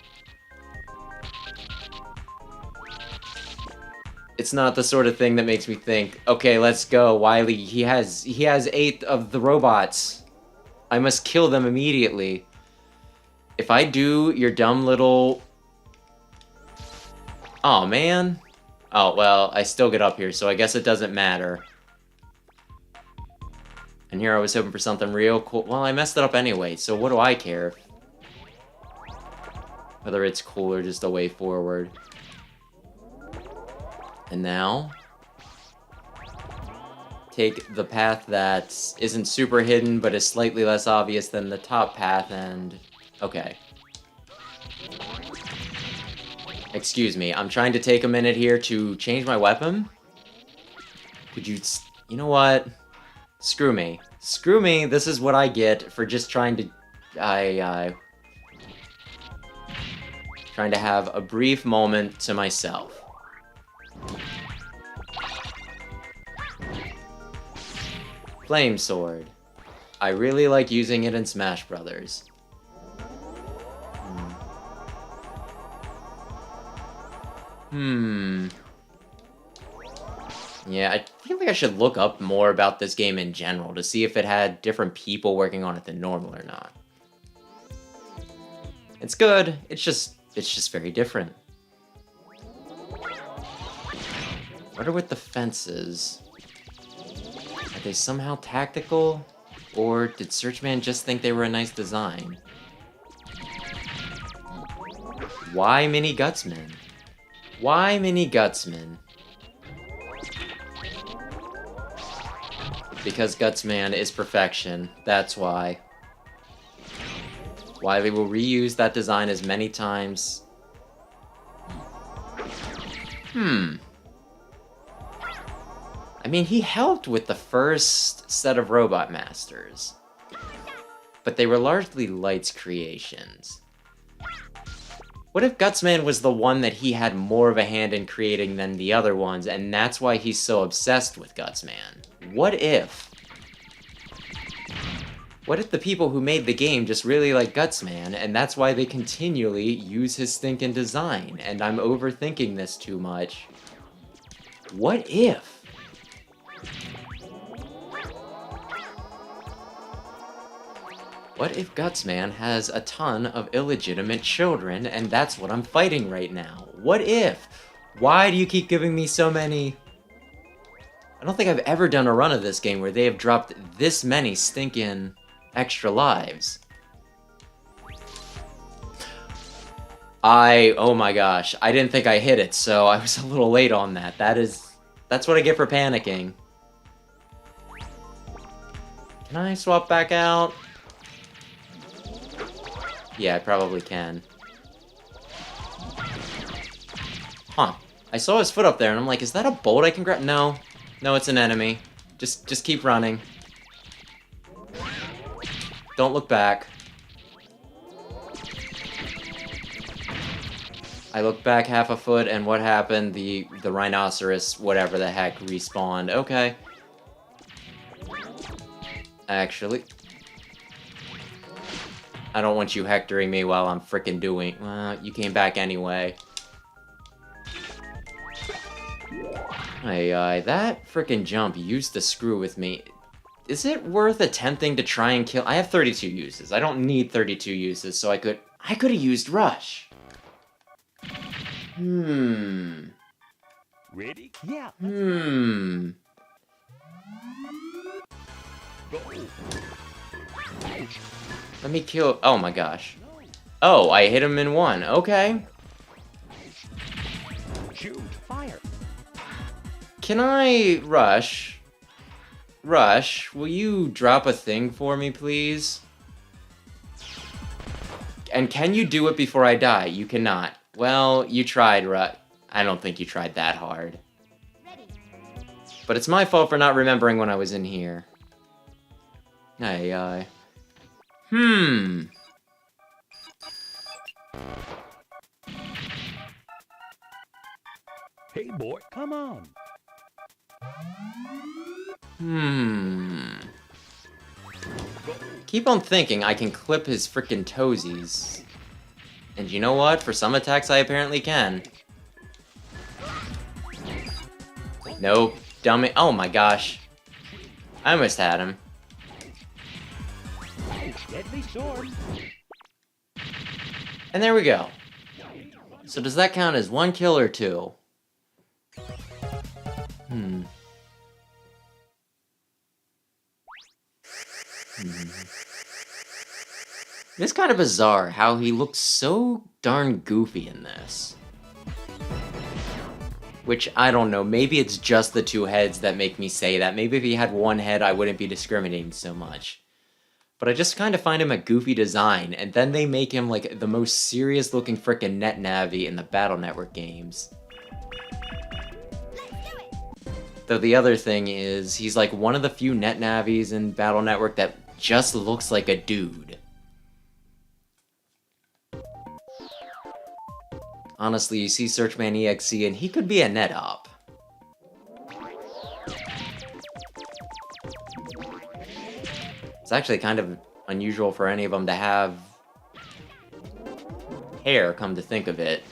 It's not the sort of thing that makes me think, okay, let's go, Wily, he has 8 of the robots. I must kill them immediately. If I do your dumb little... Oh, man. Oh, well, I still get up here, so I guess it doesn't matter. And here I was hoping for something real cool. Well, I messed it up anyway, so what do I care? Whether it's cool or just a way forward. And now... take the path that isn't super hidden, but is slightly less obvious than the top path, and... Okay. Excuse me, I'm trying to take a minute here to change my weapon. Could you... You know what? Screw me. Screw me, this is what I get for just trying to... Trying to have a brief moment to myself. Flame Sword. I really like using it in Smash Brothers. Yeah, I feel like I should look up more about this game in general to see if it had different people working on it than normal or not. It's good, it's just very different. What are with the fences? Are they somehow tactical? Or did Searchman just think they were a nice design? Why Mini Gutsman? Why Mini Gutsman? Because Gutsman is perfection, that's why. Why they will reuse that design as many times. I mean, he helped with the first set of Robot Masters. But they were largely Light's creations. What if Gutsman was the one that he had more of a hand in creating than the other ones, and that's why he's so obsessed with Gutsman? What if? What if the people who made the game just really like Gutsman, and that's why they continually use his stinking design, and I'm overthinking this too much? What if? What if Gutsman has a ton of illegitimate children, and that's what I'm fighting right now? What if? Why do you keep giving me so many? I don't think I've ever done a run of this game where they have dropped this many stinking extra lives. Oh my gosh, I didn't think I hit it, so I was a little late on that. That's what I get for panicking. Can I swap back out? Yeah, I probably can. Huh. I saw his foot up there, and I'm like, is that a bolt I can grab? No. No, it's an enemy. Just keep running. Don't look back. I looked back half a foot, and what happened? The rhinoceros, whatever the heck, respawned. Okay. Actually... I don't want you hectoring me while I'm frickin' doing... Well, you came back anyway. That frickin' jump used to screw with me. Is it worth attempting to try and kill... I have 32 uses. I don't need 32 uses, so I could have used Rush. Ready? Yeah. Let me kill... Oh my gosh. Oh, I hit him in one. Okay. Shoot. Fire. Can I... Rush? Rush, will you drop a thing for me, please? And can you do it before I die? You cannot. Well, you tried, Rush. I don't think you tried that hard. But it's my fault for not remembering when I was in here. Hey, boy, come on. Keep on thinking I can clip his frickin' toesies. And you know what? For some attacks, I apparently can. Nope. Dummy. Oh my gosh. I almost had him. Deadly sword. And there we go. So does that count as 1 kill or 2? It's kind of bizarre how he looks so darn goofy in this. Which, I don't know, maybe it's just the 2 heads that make me say that. Maybe if he had 1 head, I wouldn't be discriminating so much. But I just kind of find him a goofy design, and then they make him like the most serious looking frickin' Net Navi in the Battle Network games. Though the other thing is, he's like one of the few Net Navis in Battle Network that just looks like a dude. Honestly, you see Searchman EXE and he could be a net op. It's actually kind of unusual for any of them to have hair, come to think of it.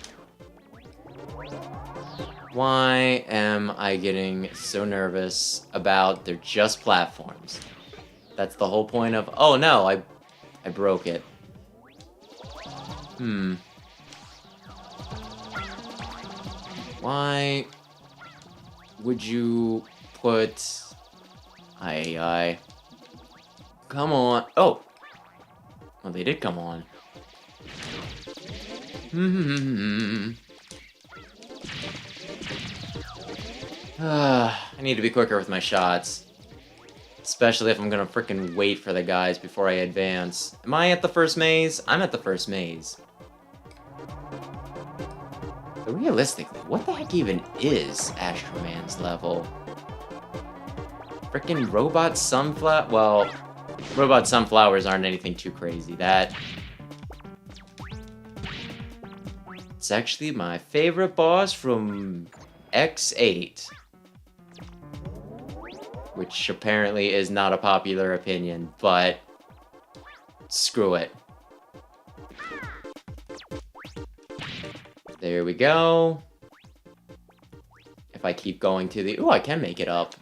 Why am I getting so nervous about they're just platforms? That's the whole point of... Oh no, I broke it. Why would you put... Aye. Come on. Oh! Well, they did come on. I need to be quicker with my shots. Especially if I'm gonna frickin' wait for the guys before I advance. Am I at the first maze? I'm at the first maze. But realistically, what the heck even is Astro Man's level? Frickin' robot sunflower? Well, robot sunflowers aren't anything too crazy. It's actually my favorite boss from X8. Which apparently is not a popular opinion, but screw it. There we go. If I keep going to the... Ooh, I can make it up.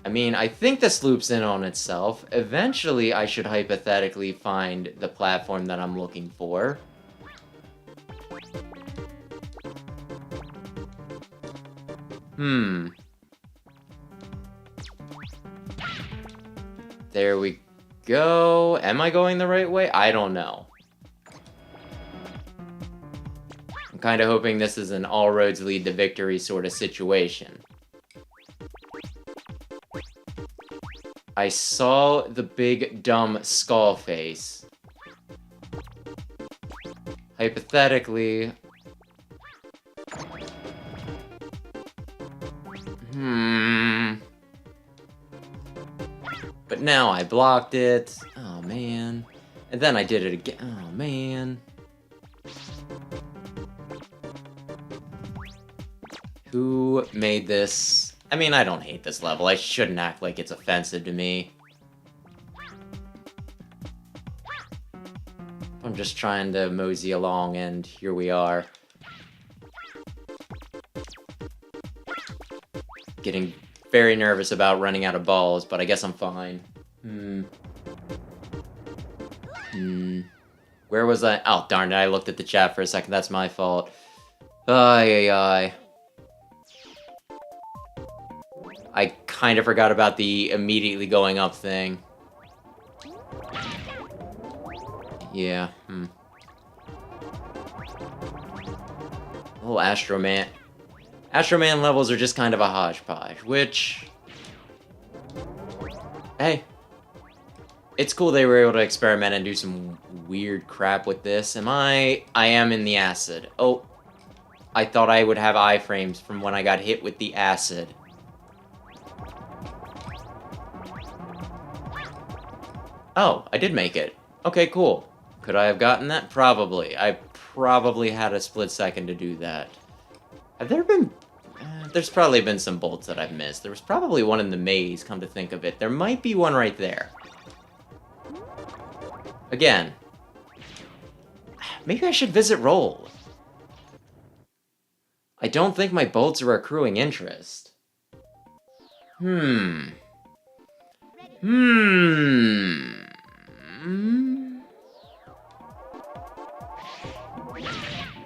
I mean, I think this loops in on itself. Eventually, I should hypothetically find the platform that I'm looking for. There we go. Am I going the right way? I don't know. I'm kind of hoping this is an all roads lead to victory sort of situation. I saw the big dumb skull face. Hypothetically... But now I blocked it. Oh, man. And then I did it again. Oh, man. Who made this? I mean, I don't hate this level. I shouldn't act like it's offensive to me. I'm just trying to mosey along, and here we are. Getting very nervous about running out of balls, but I guess I'm fine. Where was I? Oh, darn it, I looked at the chat for a second. That's my fault. Aye. I kind of forgot about the immediately going up thing. Yeah, Oh, Astro Man. Astro Man levels are just kind of a hodgepodge, which... Hey. It's cool they were able to experiment and do some weird crap with this. I am in the acid. Oh. I thought I would have iframes from when I got hit with the acid. Oh, I did make it. Okay, cool. Could I have gotten that? Probably. I probably had a split second to do that. Have there been... there's probably been some bolts that I've missed. There was probably one in the maze, come to think of it. There might be one right there. Again. Maybe I should visit Roll. I don't think my bolts are accruing interest. And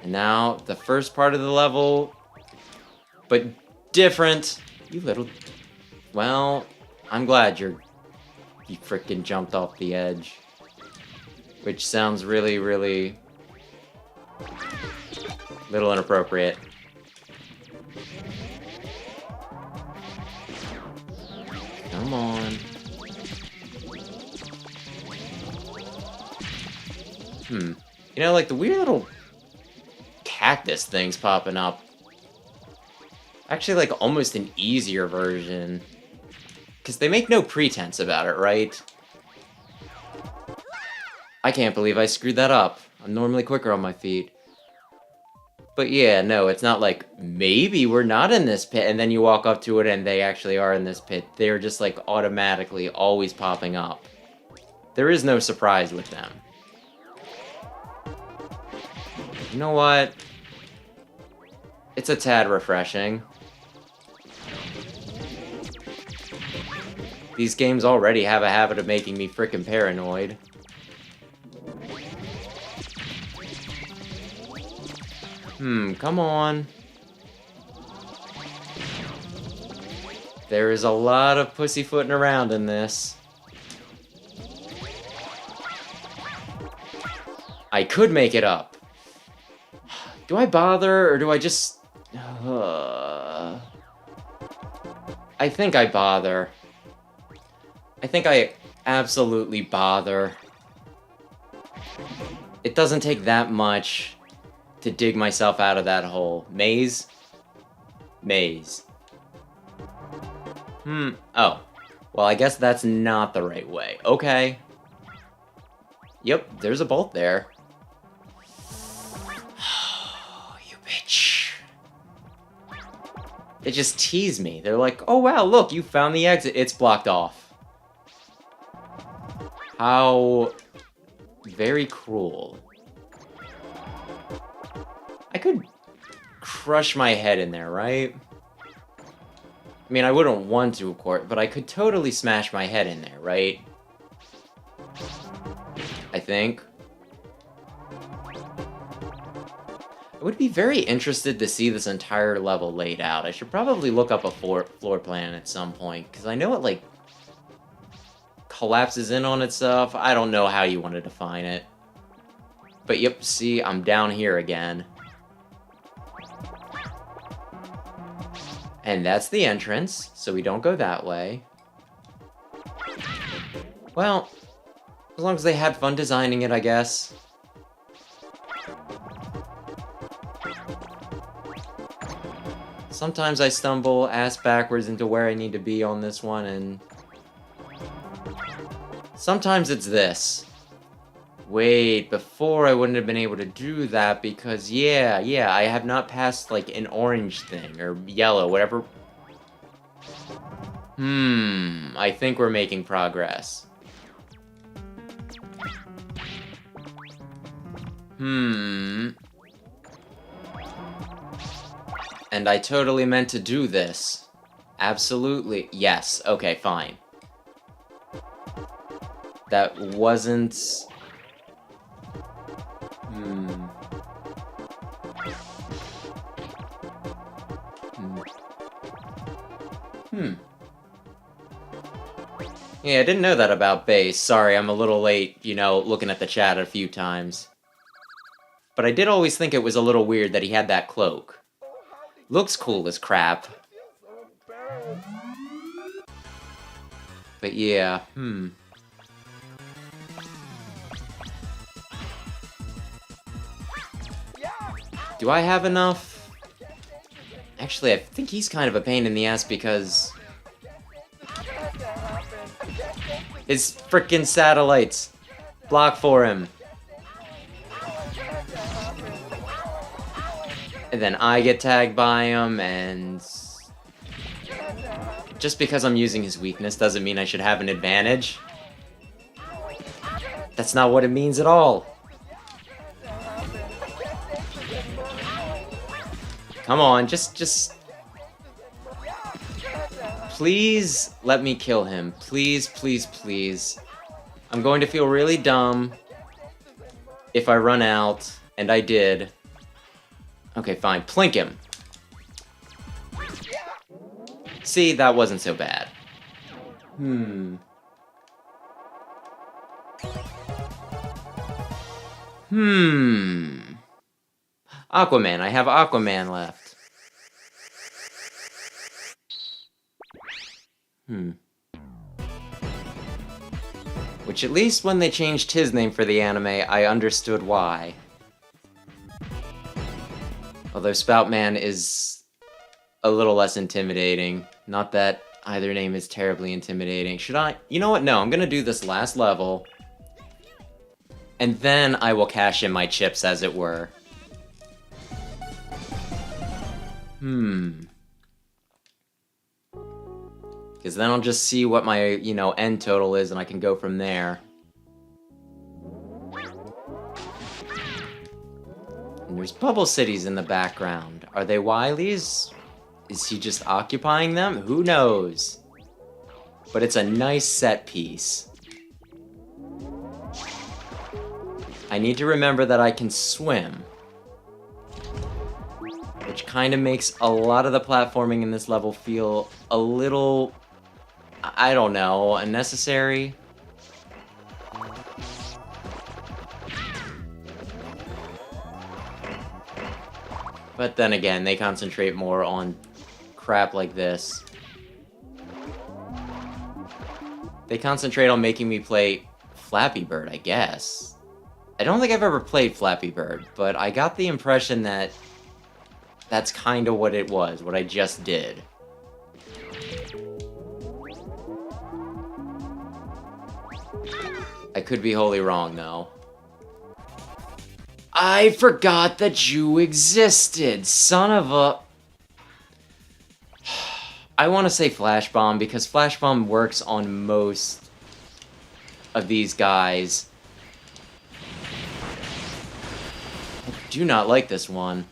now, the first part of the level, but different. You little... Well, I'm glad you frickin' jumped off the edge. Which sounds really, really... little inappropriate. Come on. You know, like the weird little cactus things popping up. Actually, like almost an easier version. Because they make no pretense about it, right? I can't believe I screwed that up. I'm normally quicker on my feet. But yeah, no, it's not like, maybe we're not in this pit, and then you walk up to it and they actually are in this pit. They're just, like, automatically always popping up. There is no surprise with them. You know what? It's a tad refreshing. These games already have a habit of making me frickin' paranoid. Come on. There is a lot of pussyfooting around in this. I could make it up. Do I bother, or do I just... I think I bother. I think I absolutely bother. It doesn't take that much to dig myself out of that hole. Maze? Maze. Oh. Well, I guess that's not the right way. Okay. Yep, there's a bolt there. You bitch. They just tease me. They're like, oh wow, look, you found the exit. It's blocked off. How very cruel. I could crush my head in there, right? I mean, I wouldn't want to, of course, but I could totally smash my head in there, right? I think. I would be very interested to see this entire level laid out. I should probably look up a floor plan at some point, because I know it, like, collapses in on itself. I don't know how you want to define it. But yep, see, I'm down here again. And that's the entrance, so we don't go that way. Well, as long as they had fun designing it, I guess. Sometimes I stumble ass backwards into where I need to be on this one, and... sometimes it's this. Wait, before I wouldn't have been able to do that because, yeah, I have not passed, like, an orange thing, or yellow, whatever. I think we're making progress. And I totally meant to do this. Absolutely. Yes, okay, fine. That wasn't... Yeah, I didn't know that about base. Sorry, I'm a little late, you know, looking at the chat a few times. But I did always think it was a little weird that he had that cloak. Looks cool as crap. But yeah, Do I have enough? Actually, I think he's kind of a pain in the ass because... his frickin' satellites block for him. And then I get tagged by him, and... just because I'm using his weakness doesn't mean I should have an advantage. That's not what it means at all. Come on, just... please let me kill him. Please, please, please. I'm going to feel really dumb if I run out, and I did. Okay, fine. Plink him. See, that wasn't so bad. Aquaman. I have Aquaman left. Which at least when they changed his name for the anime, I understood why. Although Spoutman is a little less intimidating. Not that either name is terribly intimidating. Should I? You know what? No, I'm gonna do this last level. And then I will cash in my chips, as it were. Because then I'll just see what my, end total is, and I can go from there. And there's bubble cities in the background. Are they Wily's? Is he just occupying them? Who knows? But it's a nice set piece. I need to remember that I can swim. Which kind of makes a lot of the platforming in this level feel a little, I don't know, unnecessary. But then again, they concentrate more on crap like this. They concentrate on making me play Flappy Bird, I guess. I don't think I've ever played Flappy Bird, but I got the impression that that's kind of what it was, what I just did. I could be wholly wrong, though. I forgot that you existed, son of a... I want to say Flash Bomb, because Flash Bomb works on most of these guys. I do not like this one.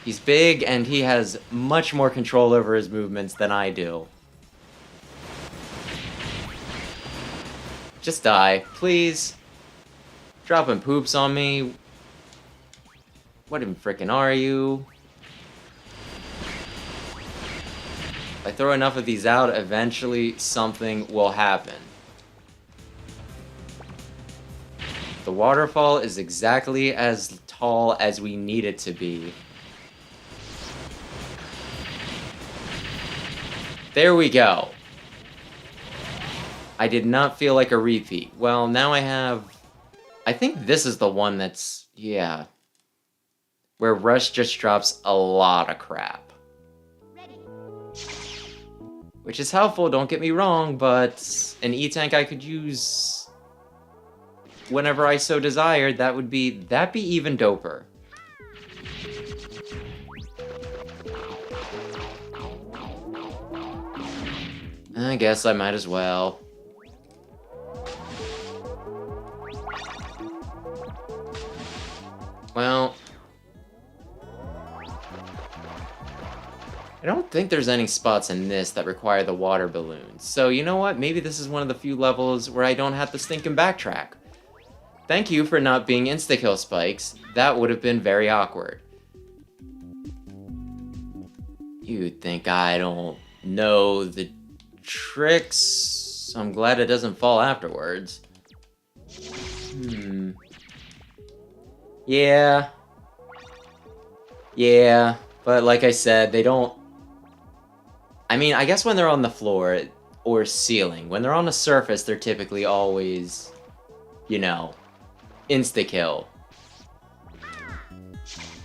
He's big, and he has much more control over his movements than I do. Just die, please. Dropping poops on me. What in frickin' are you? If I throw enough of these out, eventually something will happen. The waterfall is exactly as tall as we need it to be. There we go. I did not feel like a repeat. Well, now I have... I think this is the one that's... yeah. Where Rush just drops a lot of crap. Ready. Which is helpful, don't get me wrong, but... an E-Tank I could use... whenever I so desired, that'd be even doper. I guess I might as well. Well, I don't think there's any spots in this that require the water balloons. So you know what? Maybe this is one of the few levels where I don't have to stink and backtrack. Thank you for not being insta-kill spikes. That would have been very awkward. You'd think I don't know the tricks. I'm glad it doesn't fall afterwards. Yeah. Yeah, but like I said, they don't... I mean, I guess when they're on the floor or ceiling, when they're on the surface, they're typically always, insta-kill.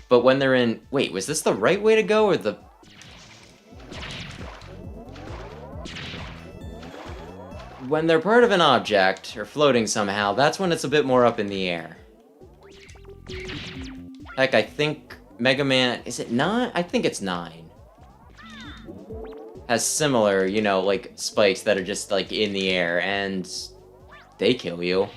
But when they're in... Wait, was this the right way to go or the... When they're part of an object, or floating somehow, that's when it's a bit more up in the air. Heck, I think Mega Man... Is it 9? I think it's 9. Has similar, like, spikes that are just, like, in the air, and... they kill you.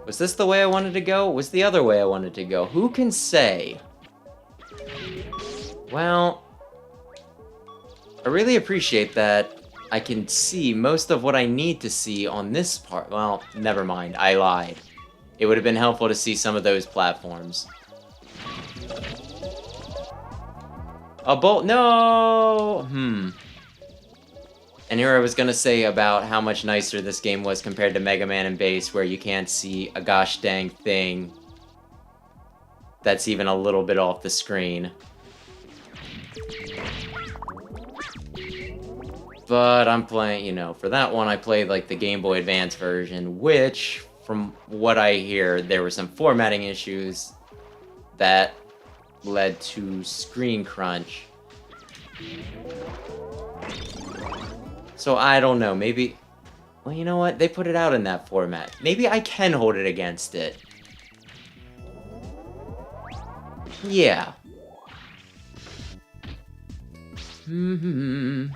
Was this the way I wanted to go? Was the other way I wanted to go? Who can say? Well... I really appreciate that I can see most of what I need to see on this part. Well, never mind, I lied. It would have been helpful to see some of those platforms. A bolt, no! And here I was gonna say about how much nicer this game was compared to Mega Man and Bass, where you can't see a gosh dang thing that's even a little bit off the screen. But I'm playing, for that one I played like the Game Boy Advance version, which, from what I hear, there were some formatting issues that led to screen crunch. So I don't know, maybe Well, you know what? They put it out in that format. Maybe I can hold it against it. Yeah. Hmm.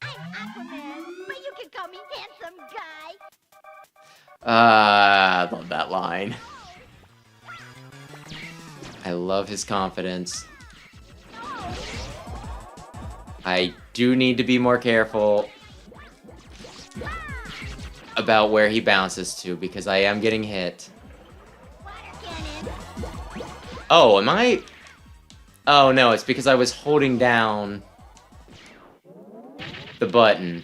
I'm Aquaman, but you can call me handsome guy. I love that line. I love his confidence. I do need to be more careful about where he bounces to, because I am getting hit. Water cannon. Oh, am I? Oh no, it's because I was holding down the button.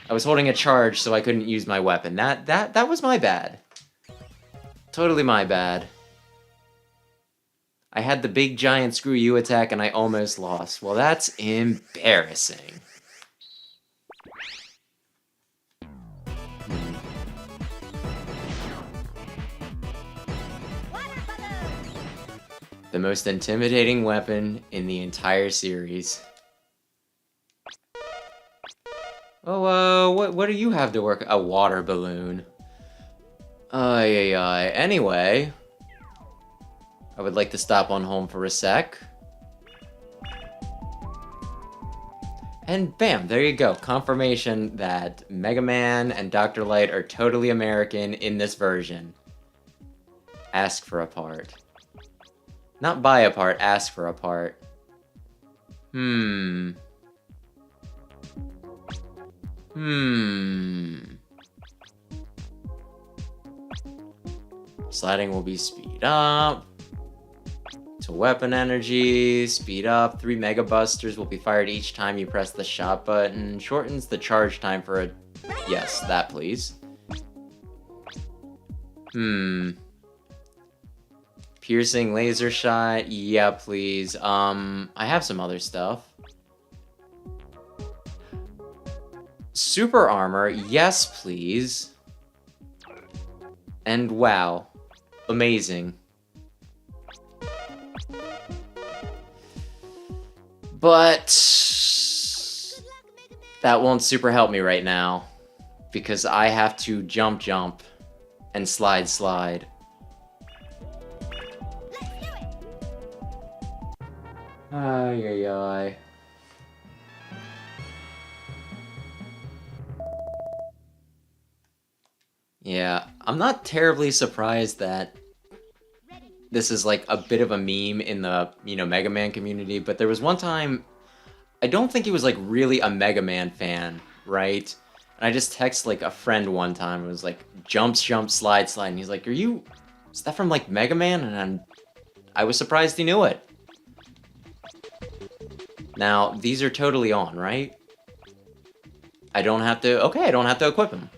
I was holding a charge so I couldn't use my weapon. That was my bad. Totally my bad. I had the big giant screw you attack and I almost lost. Well, that's embarrassing. Water balloon. The most intimidating weapon in the entire series. Oh, what do you have to work? A water balloon. Anyway, I would like to stop on home for a sec. And bam, there you go. Confirmation that Mega Man and Dr. Light are totally American in this version. Ask for a part. Not buy a part, ask for a part. Sliding will be speed up. To weapon energy, speed up. 3 Mega Busters will be fired each time you press the shot button. Shortens the charge time for a... Yes, that please. Piercing laser shot, yeah please. I have some other stuff. Super armor, yes please. And wow, amazing. But that won't super help me right now, because I have to jump and slide. Ay. Yeah, I'm not terribly surprised that this is like a bit of a meme in the, Mega Man community, but there was one time, I don't think he was like really a Mega Man fan, right? And I just texted like a friend one time, it was like, jump, slide, and he's like, is that from like Mega Man? And I was surprised he knew it. Now, these are totally on, right? I don't have to equip him.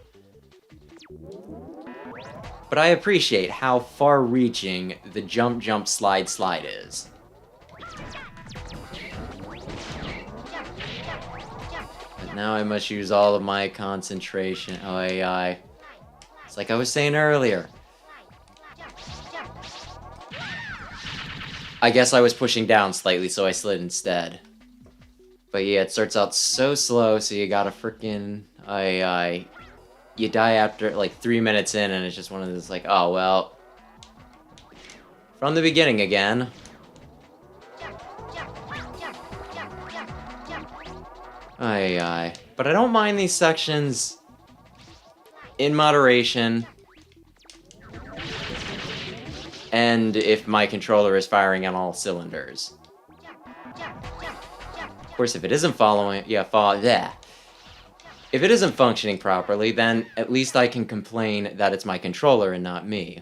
But I appreciate how far-reaching the jump, slide is. But now I must use all of my concentration. Oh, AI. It's like I was saying earlier. I guess I was pushing down slightly, so I slid instead. But yeah, it starts out so slow, so you gotta frickin'... You die after, like, 3 minutes in, and it's just one of those, like, oh, well... From the beginning again. But I don't mind these sections... in moderation. And if my controller is firing on all cylinders. Of course, if it isn't If it isn't functioning properly, then at least I can complain that it's my controller and not me.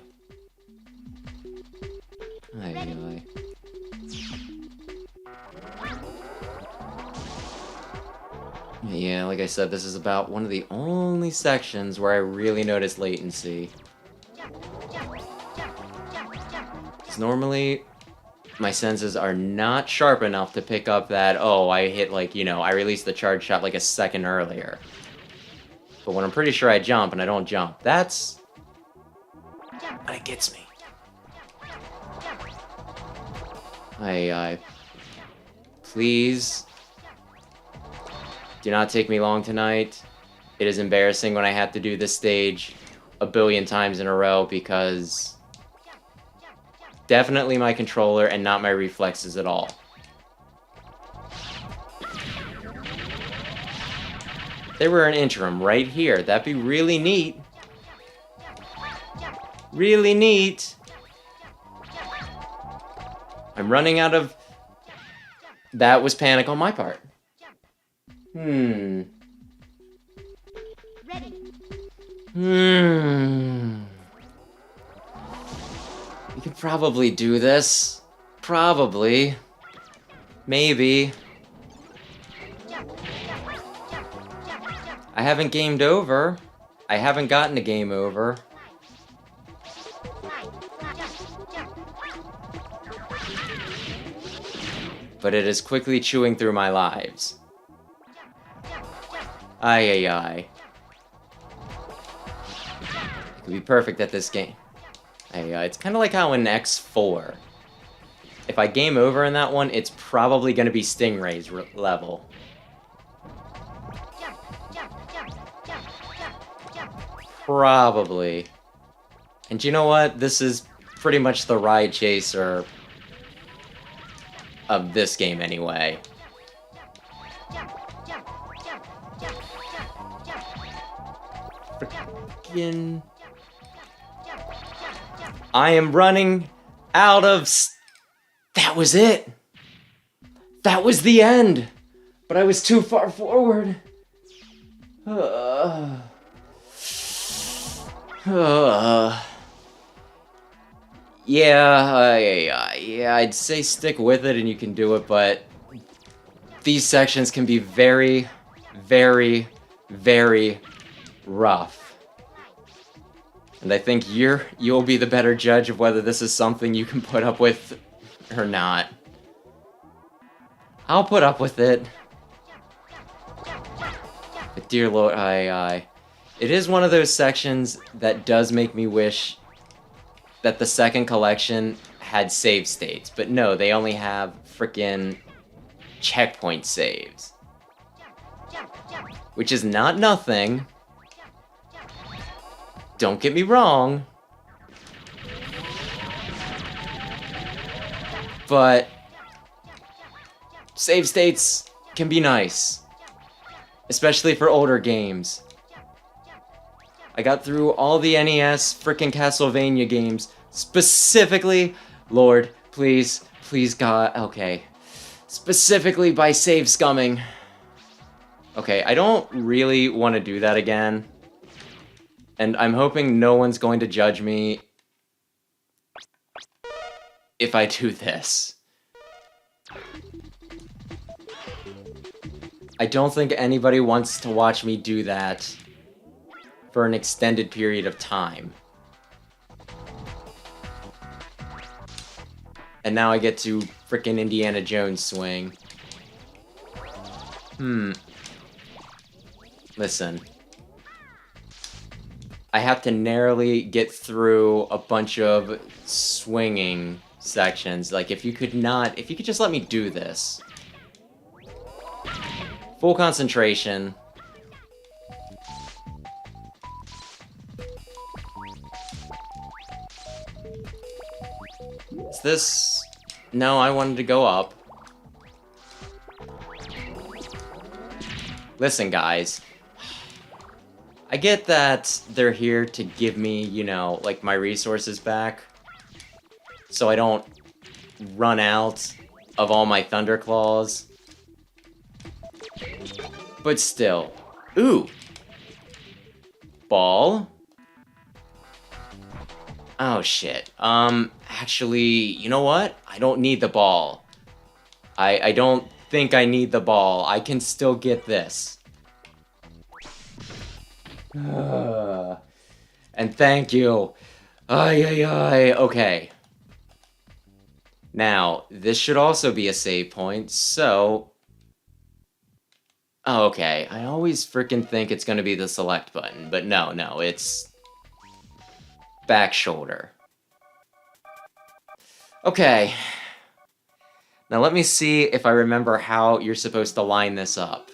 Ay. Yeah, like I said, this is about one of the only sections where I really notice latency. Because normally, my senses are not sharp enough to pick up that, oh, I hit, like, I released the charge shot like a second earlier. But when I'm pretty sure I jump and I don't jump, that's... when it gets me. Please. Do not take me long tonight. It is embarrassing when I have to do this stage a billion times in a row because definitely my controller and not my reflexes at all. There were an interim right here. That'd be really neat. Really neat. I'm running out of... That was panic on my part. Ready. You could probably do this. Probably. Maybe. I haven't gamed over. I haven't gotten a game over. But it is quickly chewing through my lives. Ay, ay, ay. I could be perfect at this game. It's kind of like how in X4. If I game over in that one, it's probably going to be Stingray's level. Probably. And you know what? This is pretty much the ride chaser of this game anyway. Frickin'... I am running out of... That was it! That was the end! But I was too far forward. Yeah, I'd say stick with it and you can do it, but these sections can be very, very, very rough. And I think you'll be the better judge of whether this is something you can put up with or not. I'll put up with it. But dear Lord, it is one of those sections that does make me wish that the second collection had save states. But no, they only have frickin' checkpoint saves. Which is not nothing. Don't get me wrong. But save states can be nice. Especially for older games. I got through all the NES frickin' Castlevania games. Specifically, Lord, please, please God, okay. Specifically by save scumming. Okay, I don't really want to do that again. And I'm hoping no one's going to judge me if I do this. I don't think anybody wants to watch me do that for an extended period of time. And now I get to frickin' Indiana Jones swing. Listen. I have to narrowly get through a bunch of swinging sections. Like, if you could just let me do this. Full concentration. Is this... No, I wanted to go up. Listen, guys. I get that they're here to give me, you know, like, my resources back. So I don't run out of all my Thunder Claws. But still. Ooh! Ball? Oh, shit. Actually, you know what? I don't need the ball. I don't think I need the ball. I can still get this. And thank you. Okay. Now, this should also be a save point, so... Oh, okay. I always frickin' think it's gonna be the select button, but no, it's... back shoulder. Okay. Now let me see if I remember how you're supposed to line this up.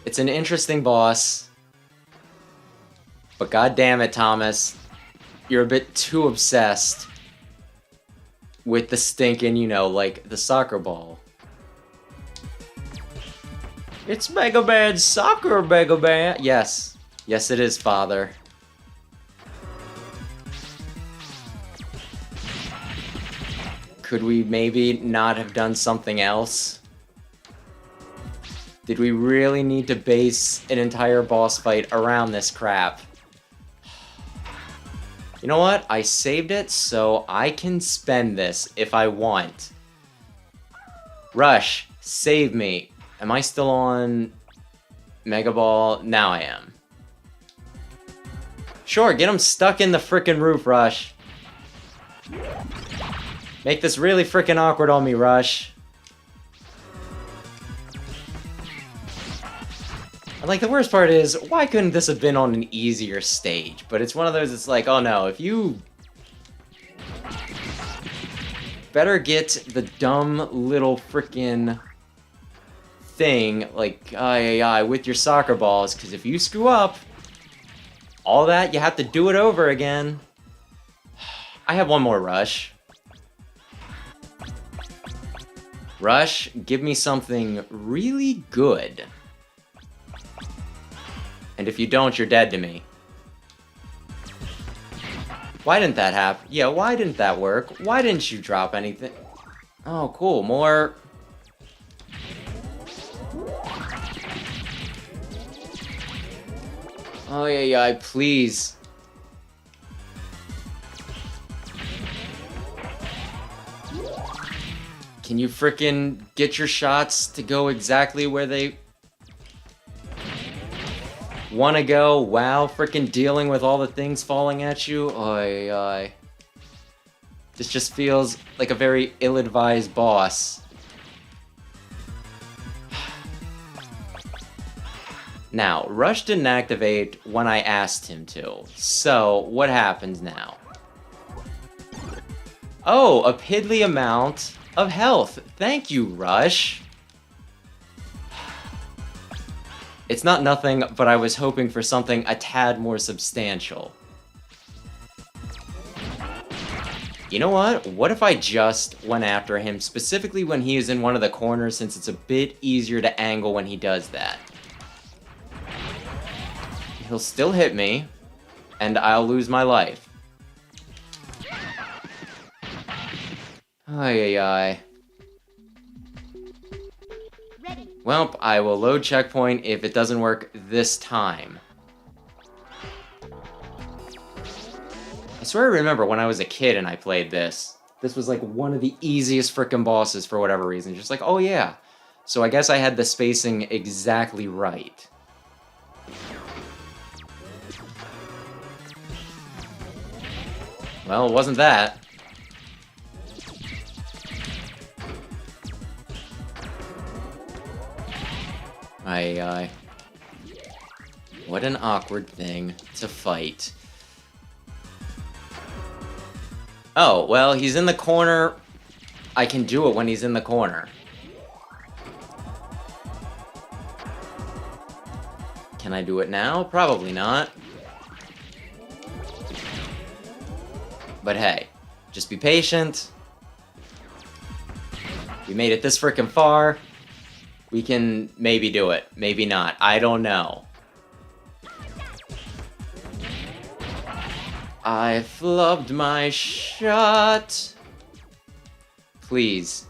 It's an interesting boss. But god damn it, Thomas. You're a bit too obsessed with the stinking, you know, like the soccer ball. It's Mega Man Soccer, Mega Man! Yes. Yes, it is, Father. Could we maybe not have done something else? Did we really need to base an entire boss fight around this crap? You know what? I saved it so I can spend this if I want. Rush, save me. Am I still on Mega Ball? Now I am. Sure, get him stuck in the frickin' roof, Rush. Make this really frickin' awkward on me, Rush. And like, the worst part is, why couldn't this have been on an easier stage? But it's one of those, it's like, oh no, if you... better get the dumb little frickin' thing, like, with your soccer balls, because if you screw up, all that, you have to do it over again. I have one more Rush. Rush, give me something really good. And if you don't, you're dead to me. Why didn't that happen? Yeah, why didn't that work? Why didn't you drop anything? Oh, cool, more... Oh, yeah, please. Can you frickin' get your shots to go exactly where they wanna go? Wow, frickin' dealing with all the things falling at you? Oy. This just feels like a very ill-advised boss. Now, Rush didn't activate when I asked him to, so what happens now? Oh, a piddly amount of health. Thank you, Rush. It's not nothing, but I was hoping for something a tad more substantial. You know what? What if I just went after him, specifically when he is in one of the corners, since it's a bit easier to angle when he does that? He'll still hit me, and I'll lose my life. Ay. Ready. Welp, I will load checkpoint if it doesn't work this time. I swear I remember when I was a kid and I played this. This was like one of the easiest frickin' bosses for whatever reason. Just like, oh yeah. So I guess I had the spacing exactly right. Well, it wasn't that. Ay. What an awkward thing to fight. Oh, well, he's in the corner. I can do it when he's in the corner. Can I do it now? Probably not. But hey, just be patient. We made it this frickin' far. We can maybe do it. Maybe not. I don't know. I flubbed my shot. Please.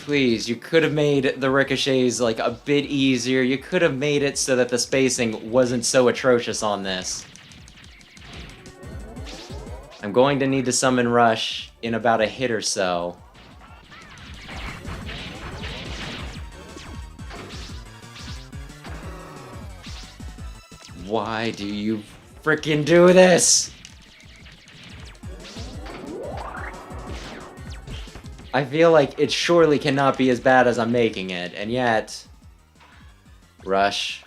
Please, you could have made the ricochets like a bit easier. You could have made it so that the spacing wasn't so atrocious on this. I'm going to need to summon Rush in about a hit or so. Why do you frickin' do this? I feel like it surely cannot be as bad as I'm making it, and yet... Rush.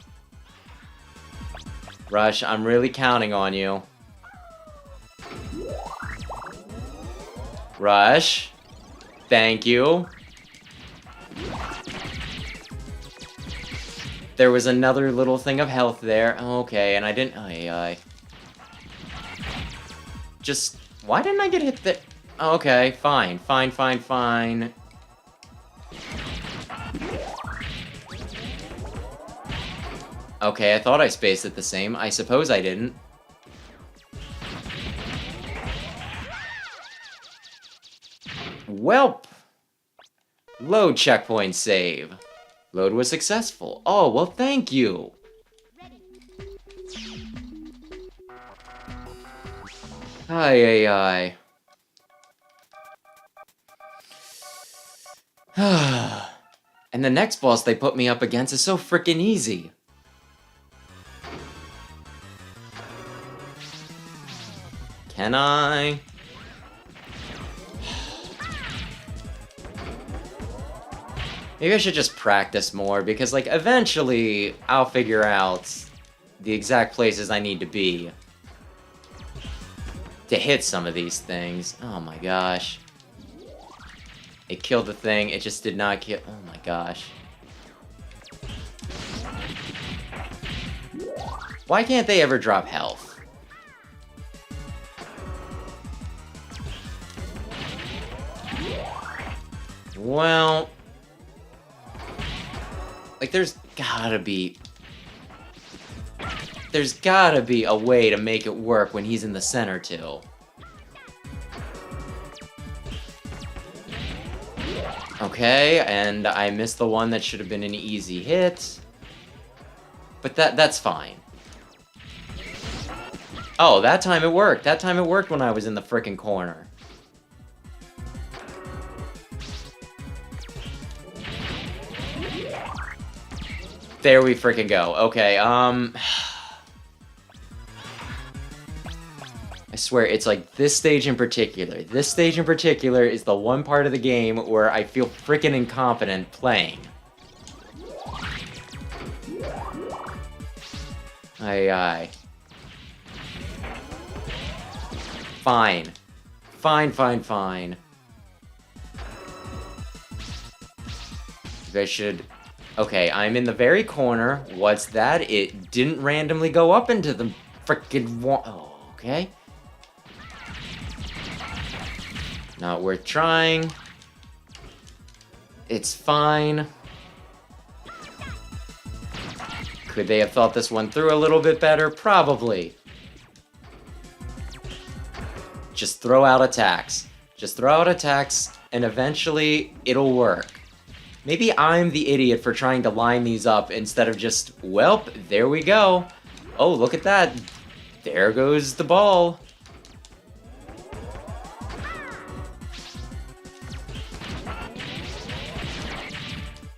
Rush, I'm really counting on you. Rush. Thank you. There was another little thing of health there. Okay, and I didn't... Aye. Just... Why didn't I get hit there? Okay, fine. Okay, I thought I spaced it the same. I suppose I didn't. Welp! Load checkpoint save. Load was successful. Oh, well, thank you. Aye. And the next boss they put me up against is so freaking easy. Can I? Maybe I should just practice more, because, like, eventually I'll figure out the exact places I need to be to hit some of these things. Oh my gosh. It killed the thing, it just did not kill... Oh my gosh. Why can't they ever drop health? Well... Like, there's gotta be a way to make it work when he's in the center, too. Okay, and I missed the one that should have been an easy hit. But that's fine. Oh, that time it worked. That time it worked when I was in the frickin' corner. There we frickin' go. Okay, I swear, it's like this stage in particular. This stage in particular is the one part of the game where I feel frickin' incompetent playing. Aye. Fine. Fine. I should... Okay, I'm in the very corner. What's that? It didn't randomly go up into the frickin' wall. Oh, okay. Not worth trying. It's fine. Could they have thought this one through a little bit better? Probably. Just throw out attacks. Just throw out attacks, and eventually it'll work. Maybe I'm the idiot for trying to line these up instead of just, welp, there we go. Oh, look at that. There goes the ball.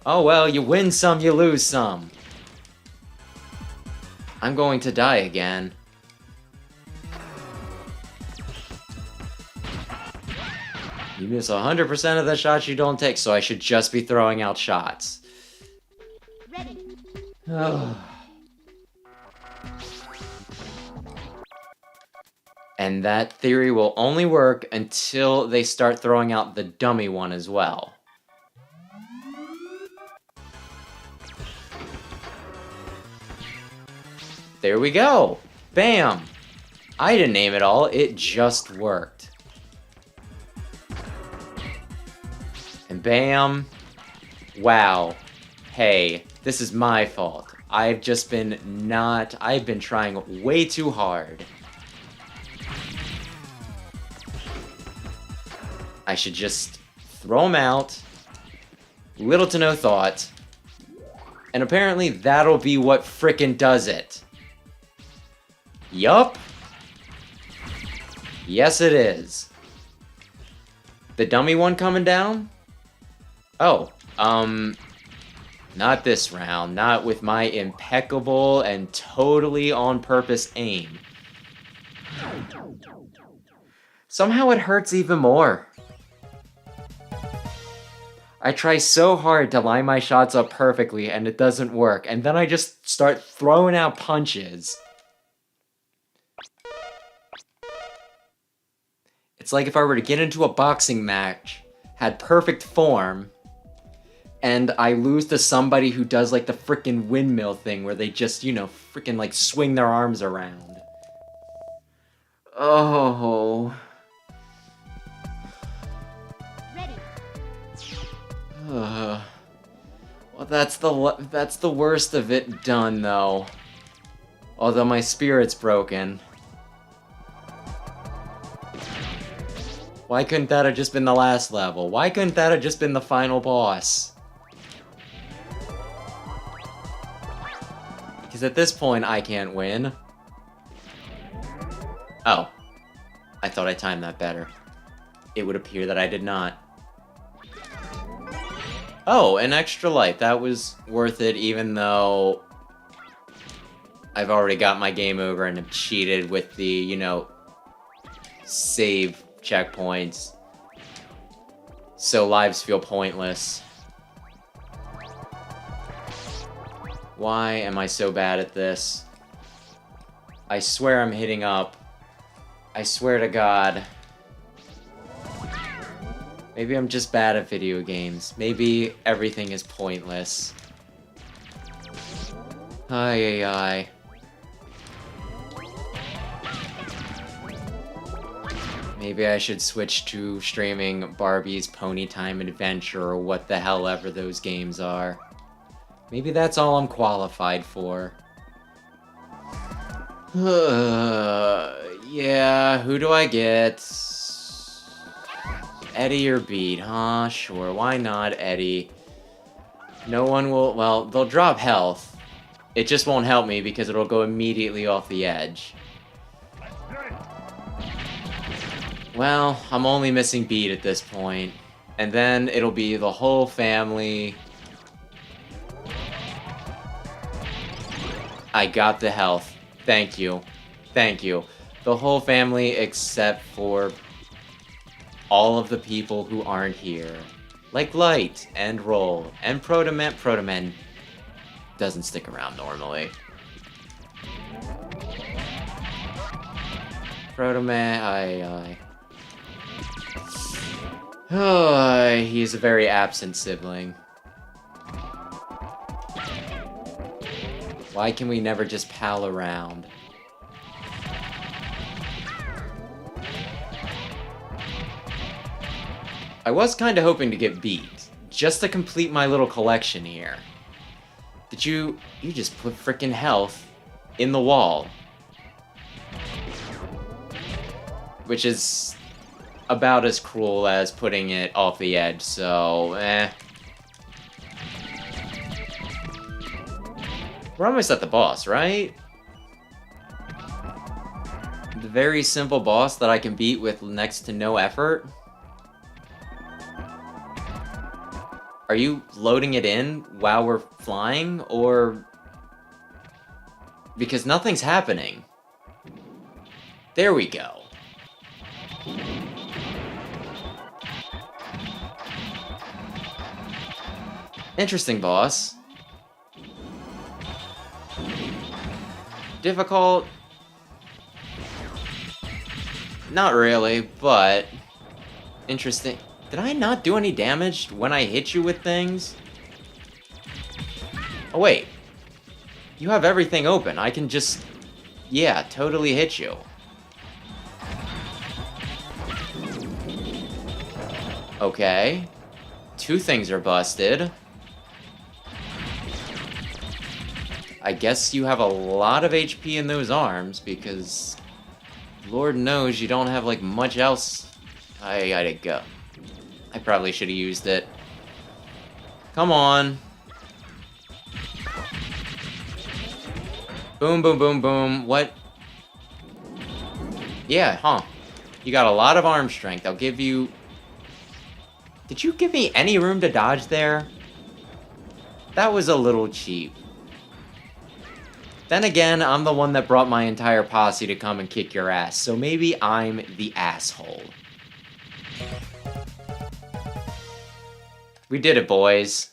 Oh well, you win some, you lose some. I'm going to die again. You miss 100% of the shots you don't take, so I should just be throwing out shots. Ready. And that theory will only work until they start throwing out the dummy one as well. There we go! Bam! I didn't aim it all, it just worked. And bam. Wow. Hey, this is my fault. I've been trying way too hard. I should just throw them out. Little to no thought. And apparently that'll be what frickin' does it. Yup. Yes, it is. The dummy one coming down? Oh, not this round. Not with my impeccable and totally on purpose aim. Somehow it hurts even more. I try so hard to line my shots up perfectly and it doesn't work, and then I just start throwing out punches. It's like if I were to get into a boxing match, had perfect form, and I lose to somebody who does like the frickin' windmill thing where they just, you know, frickin' like swing their arms around. Oh. Ready. Well, that's the worst of it done, though. Although my spirit's broken. Why couldn't that have just been the last level? Why couldn't that have just been the final boss? Because at this point, I can't win. Oh. I thought I timed that better. It would appear that I did not. Oh, an extra life. That was worth it, even though I've already got my game over and have cheated with the, you know, save checkpoints. So lives feel pointless. Why am I so bad at this? I swear I'm hitting up. I swear to God. Maybe I'm just bad at video games. Maybe everything is pointless. Ay, ay, ay. Maybe I should switch to streaming Barbie's Pony Time Adventure or what the hell ever those games are. Maybe that's all I'm qualified for. Yeah, who do I get? Eddie or Beat, huh? Sure, why not Eddie? No one will... Well, they'll drop health. It just won't help me because it'll go immediately off the edge. Well, I'm only missing Beat at this point. And then it'll be the whole family. I got the health. Thank you. Thank you. The whole family except for all of the people who aren't here. Like Light and Roll and Protoman. Protoman doesn't stick around normally. Protoman, Oh, he's a very absent sibling. Why can we never just pal around? I was kinda hoping to get Beat, just to complete my little collection here. Did you just put frickin' health in the wall. Which is about as cruel as putting it off the edge, so, We're almost at the boss, right? The very simple boss that I can beat with next to no effort. Are you loading it in while we're flying, or... Because nothing's happening. There we go. Interesting boss. Difficult? Not really, but... Interesting. Did I not do any damage when I hit you with things? Oh wait. You have everything open. I can just... Yeah, totally hit you. Okay. Two things are busted. I guess you have a lot of HP in those arms, because... Lord knows you don't have, like, much else. I gotta go. I probably should have used it. Come on. Boom, boom, boom, boom. What? Yeah, huh. You got a lot of arm strength. I'll give you... Did you give me any room to dodge there? That was a little cheap. Then again, I'm the one that brought my entire posse to come and kick your ass, so maybe I'm the asshole. We did it, boys.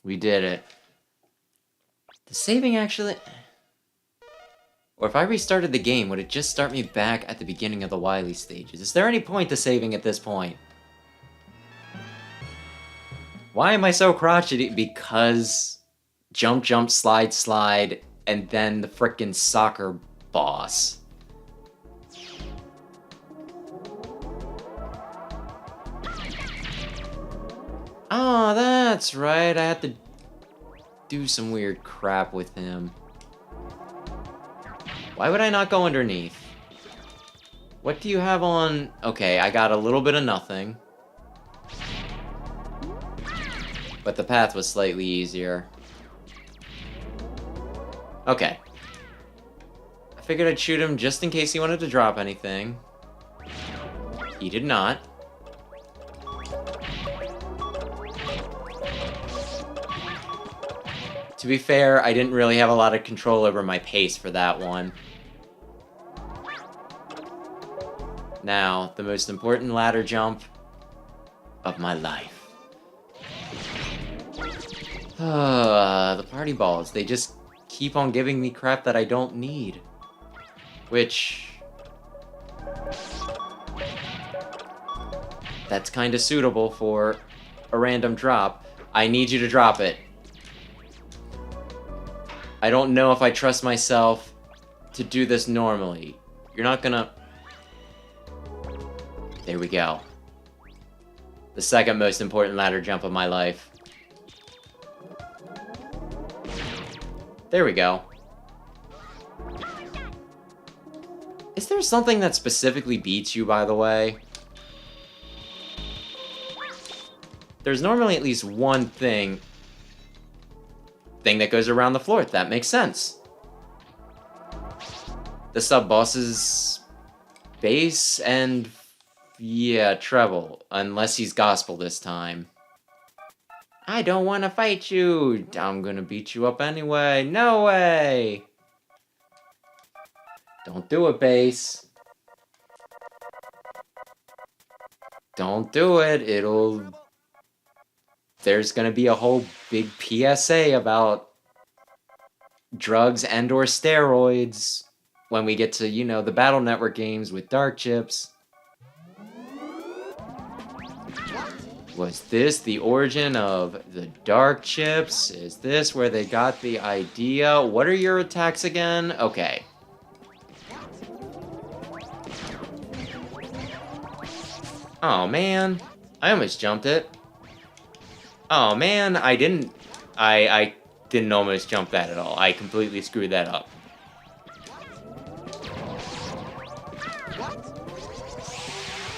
We did it. The saving actually... Or if I restarted the game, would it just start me back at the beginning of the Wily stages? Is there any point to saving at this point? Why am I so crotchety? Because jump, jump, slide, slide, and then the frickin' soccer boss. Oh, that's right. I had to do some weird crap with him. Why would I not go underneath? What do you have on? Okay, I got a little bit of nothing. But the path was slightly easier. Okay. I figured I'd shoot him just in case he wanted to drop anything. He did not. To be fair, I didn't really have a lot of control over my pace for that one. Now, the most important ladder jump of my life. The party balls, they just keep on giving me crap that I don't need. Which... that's kind of suitable for a random drop. I need you to drop it. I don't know if I trust myself to do this normally. You're not gonna... There we go. The second most important ladder jump of my life. There we go. Is there something that specifically beats you, by the way? There's normally at least one thing that goes around the floor. That makes sense. The sub-boss's bass and, yeah, treble. Unless he's gospel this time. I don't want to fight you. I'm gonna beat you up anyway. No way. Don't do it, bass. Don't do it. There's gonna be a whole big PSA about drugs and or steroids when we get to, you know, the Battle Network games with Dark Chips. Was this the origin of the Dark Chips? Is this where they got the idea? What are your attacks again? Okay. Oh man, I almost jumped it. Oh man, I didn't almost jump that at all. I completely screwed that up.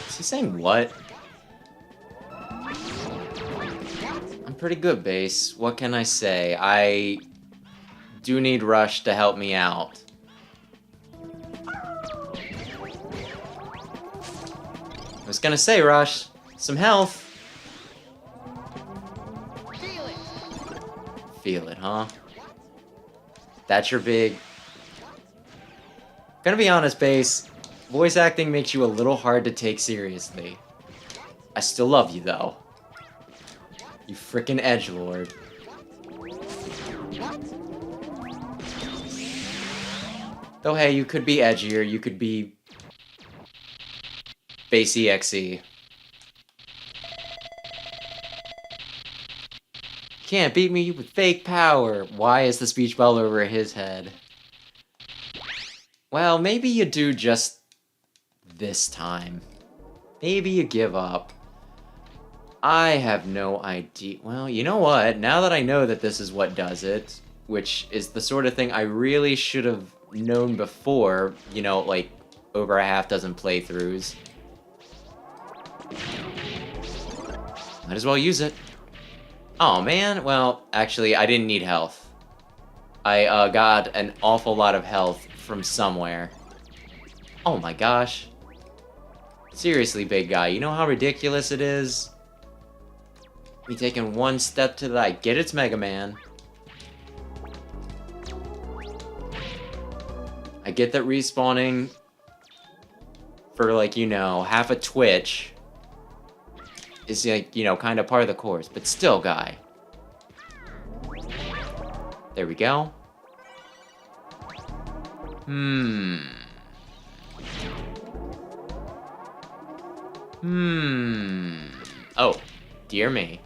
Is he saying what? I'm pretty good, Bass. What can I say? I do need Rush to help me out. I was gonna say, Rush, some health. Feel it, huh? That's your big... Gonna be honest, Bass. Voice acting makes you a little hard to take seriously. I still love you, though. You frickin' edgelord. Though, hey, you could be edgier. You could be... Bass EXE. Can't beat me with fake power. Why is the speech bubble over his head? Well, maybe you do just this time. Maybe you give up. I have no idea. Well, you know what? Now that I know that this is what does it, which is the sort of thing I really should have known before, you know, like over a half dozen playthroughs. Might as well use it. Oh man, well, actually, I didn't need health. I got an awful lot of health from somewhere. Oh my gosh. Seriously, big guy, you know how ridiculous it is? Me taking one step to the right. I get it's Mega Man. I get that respawning for, like, you know, half a Twitch is, like, you know, kind of part of the course, but still, guy. There we go. Oh, dear me.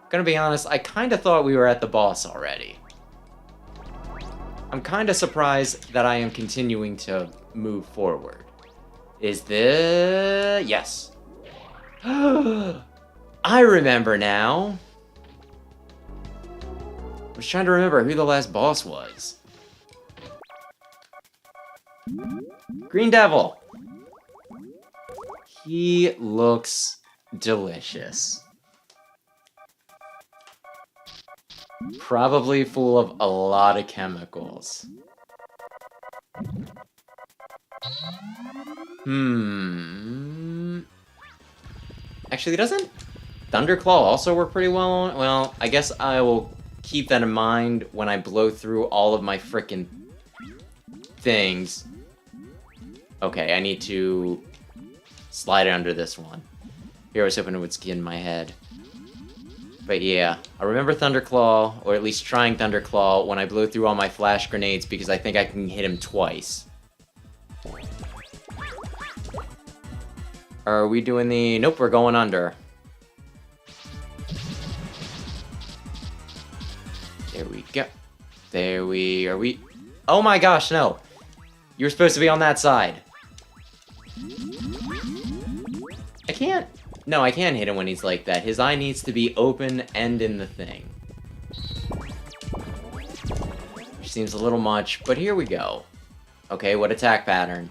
Gonna be honest, I kinda thought we were at the boss already. I'm kinda surprised that I am continuing to move forward. Is this... Yes. I remember now. I was trying to remember who the last boss was. Green Devil. He looks delicious. Probably full of a lot of chemicals. Actually, doesn't Thunderclaw also work pretty well on it? Well, I guess I will keep that in mind when I blow through all of my frickin' things. Okay, I need to slide under this one. Here, I was hoping it would skin my head. But yeah, I remember Thunderclaw, or at least trying Thunderclaw, when I blow through all my flash grenades because I think I can hit him twice. Are we doing the... Nope, we're going under. There we go. There we... Are we... Oh my gosh, no! You were supposed to be on that side. I can't... No, I can hit him when he's like that. His eye needs to be open and in the thing. Which seems a little much, but here we go. Okay, what attack pattern?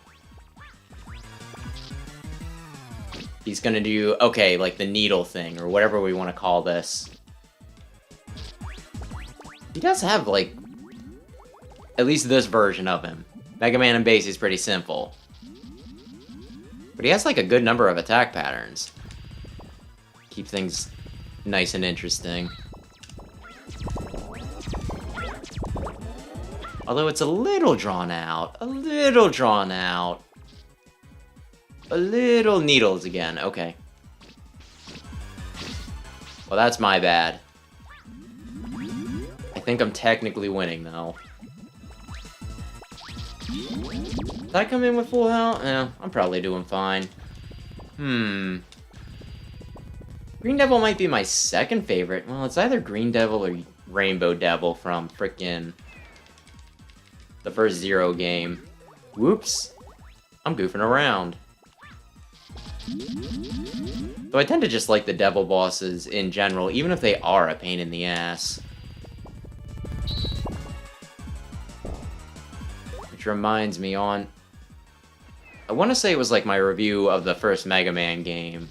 He's gonna do, okay, like the needle thing, or whatever we want to call this. He does have, like, at least this version of him. Mega Man and Base is pretty simple. But he has, like, a good number of attack patterns. Keep things nice and interesting. Although it's a little drawn out. A little drawn out. A little needles again. Okay. Well, that's my bad. I think I'm technically winning, though. Did I come in with full health? Yeah, I'm probably doing fine. Green Devil might be my second favorite. Well, it's either Green Devil or Rainbow Devil from frickin' the first Zero game. Whoops. I'm goofing around. Though I tend to just like the Devil bosses in general, even if they are a pain in the ass. Which reminds me on... I want to say it was like my review of the first Mega Man game.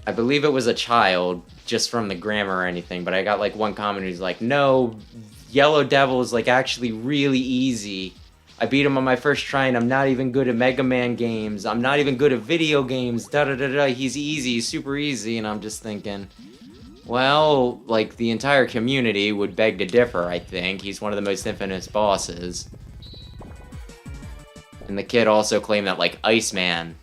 I believe it was a child, just from the grammar or anything, but I got like one comment who's like, no, Yellow Devil is like actually really easy. I beat him on my first try and I'm not even good at Mega Man games. I'm not even good at video games. Da-da-da-da, he's easy, super easy. And I'm just thinking, well, like the entire community would beg to differ, I think. He's one of the most infamous bosses. And the kid also claimed that like Iceman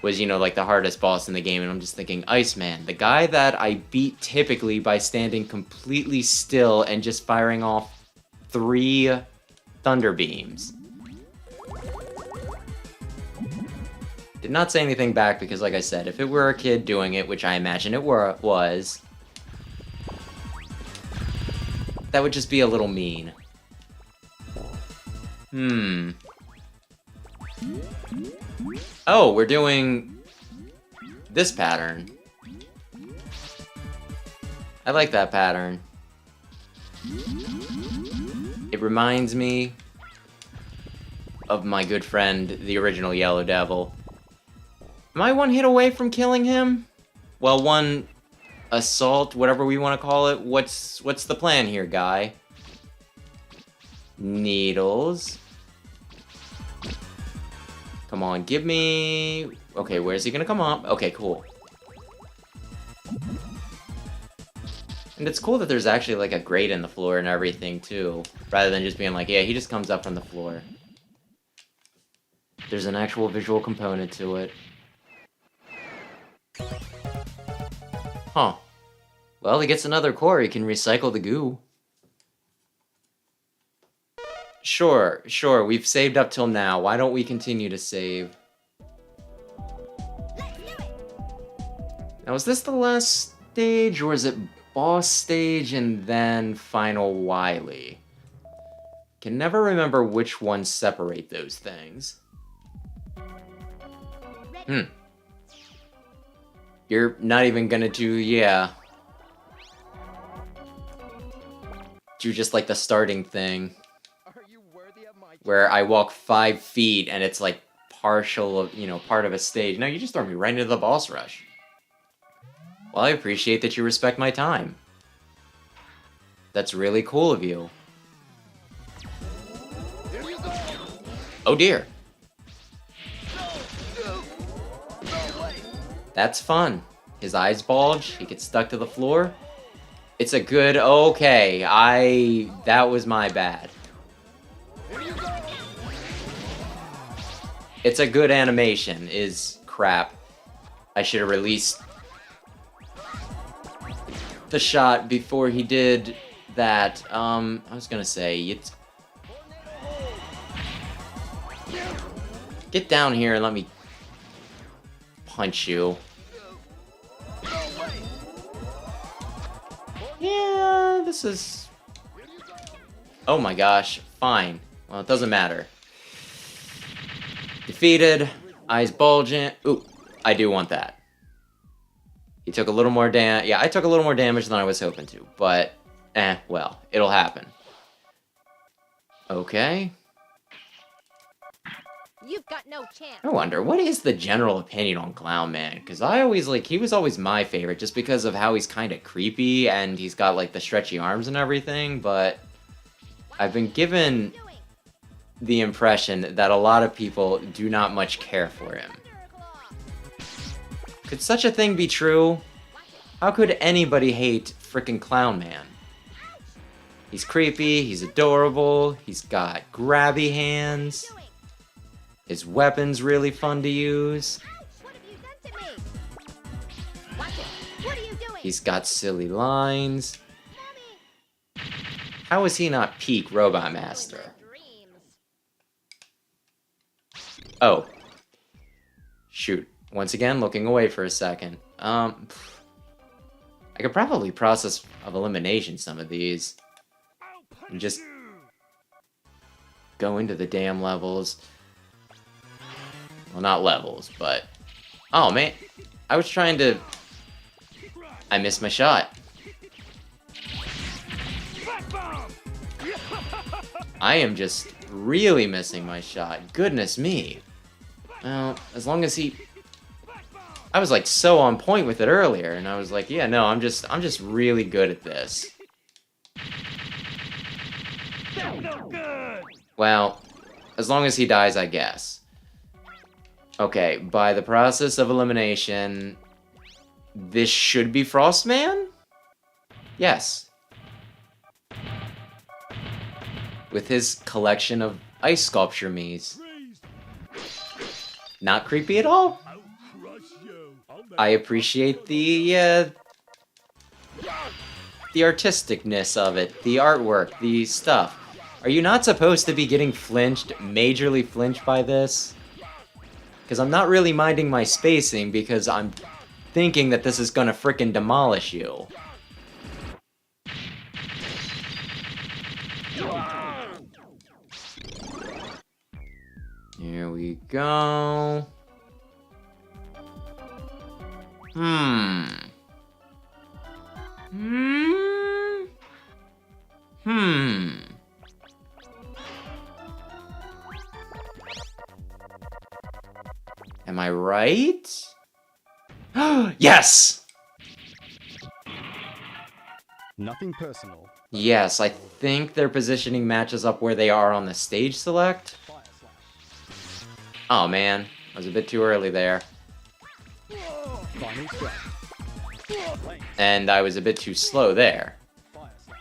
was, you know, like the hardest boss in the game, and I'm just thinking, Iceman, the guy that I beat typically by standing completely still and just firing off 3 thunder beams. Did not say anything back because, like I said, if it were a kid doing it, which I imagine it was, that would just be a little mean. Oh, we're doing this pattern. I like that pattern. It reminds me of my good friend, the original Yellow Devil. Am I one hit away from killing him? Well, one assault, whatever we want to call it. What's the plan here, guy? Needles. Come on, give me... Okay, where's he gonna come up? Okay, cool. And it's cool that there's actually like a grate in the floor and everything too, rather than just being like, yeah, he just comes up from the floor. There's an actual visual component to it. Huh. Well, he gets another core. He can recycle the goo. Sure. We've saved up till now. Why don't we continue to save? Let's do it. Now, is this the last stage, or is it boss stage and then final Wily? Can never remember which ones separate those things. Ready. You're not even gonna do, yeah. Do just like the starting thing. Are you worthy of my Where I walk 5 feet and it's like partial of, part of a stage. No, you just throw me right into the boss rush. Well, I appreciate that you respect my time. That's really cool of you. Oh dear. That's fun. His eyes bulge, he gets stuck to the floor. It's a good, okay, that was my bad. It's a good animation, is crap. I should have released the shot before he did that. I was gonna say, it's... Get down here and let me punch you. Yeah, this is... Oh my gosh, fine. Well, it doesn't matter. Defeated, eyes bulging. Ooh, I do want that. He took a little more yeah, I took a little more damage than I was hoping to, but, well, it'll happen. Okay. You've got no chance. I wonder, what is the general opinion on Clown Man? Because I always, he was always my favorite, just because of how he's kind of creepy, and he's got, the stretchy arms and everything, but I've been given the impression that a lot of people do not much care for him. Could such a thing be true? How could anybody hate frickin' Clown Man? He's creepy, he's adorable, he's got grabby hands. His weapon's really fun to use. What have you done to me? Watch it. What are you doing? He's got silly lines. Mommy. How is he not peak Robot Master? Dreams. Oh. Shoot. Once again, looking away for a second. I could probably process of elimination some of these. And just go into the damn levels. Well, not levels, but... Oh, man. I was trying to... I missed my shot. I am just really missing my shot. Goodness me. Well, as long as he... I was, so on point with it earlier, and I was like, yeah, no, I'm just really good at this. Well, as long as he dies, I guess. Okay, by the process of elimination, this should be Frostman? Yes. With his collection of ice sculpture Miis. Not creepy at all? I appreciate the artisticness of it, the artwork, the stuff. Are you not supposed to be getting majorly flinched by this? Because I'm not really minding my spacing, because I'm thinking that this is gonna frickin' demolish you. Here we go. Am I right? Yes! Nothing personal. Yes, I think their positioning matches up where they are on the stage select. Fire slash. Oh man, I was a bit too early there. Final strike. Lane. And I was a bit too slow there. Fire slash.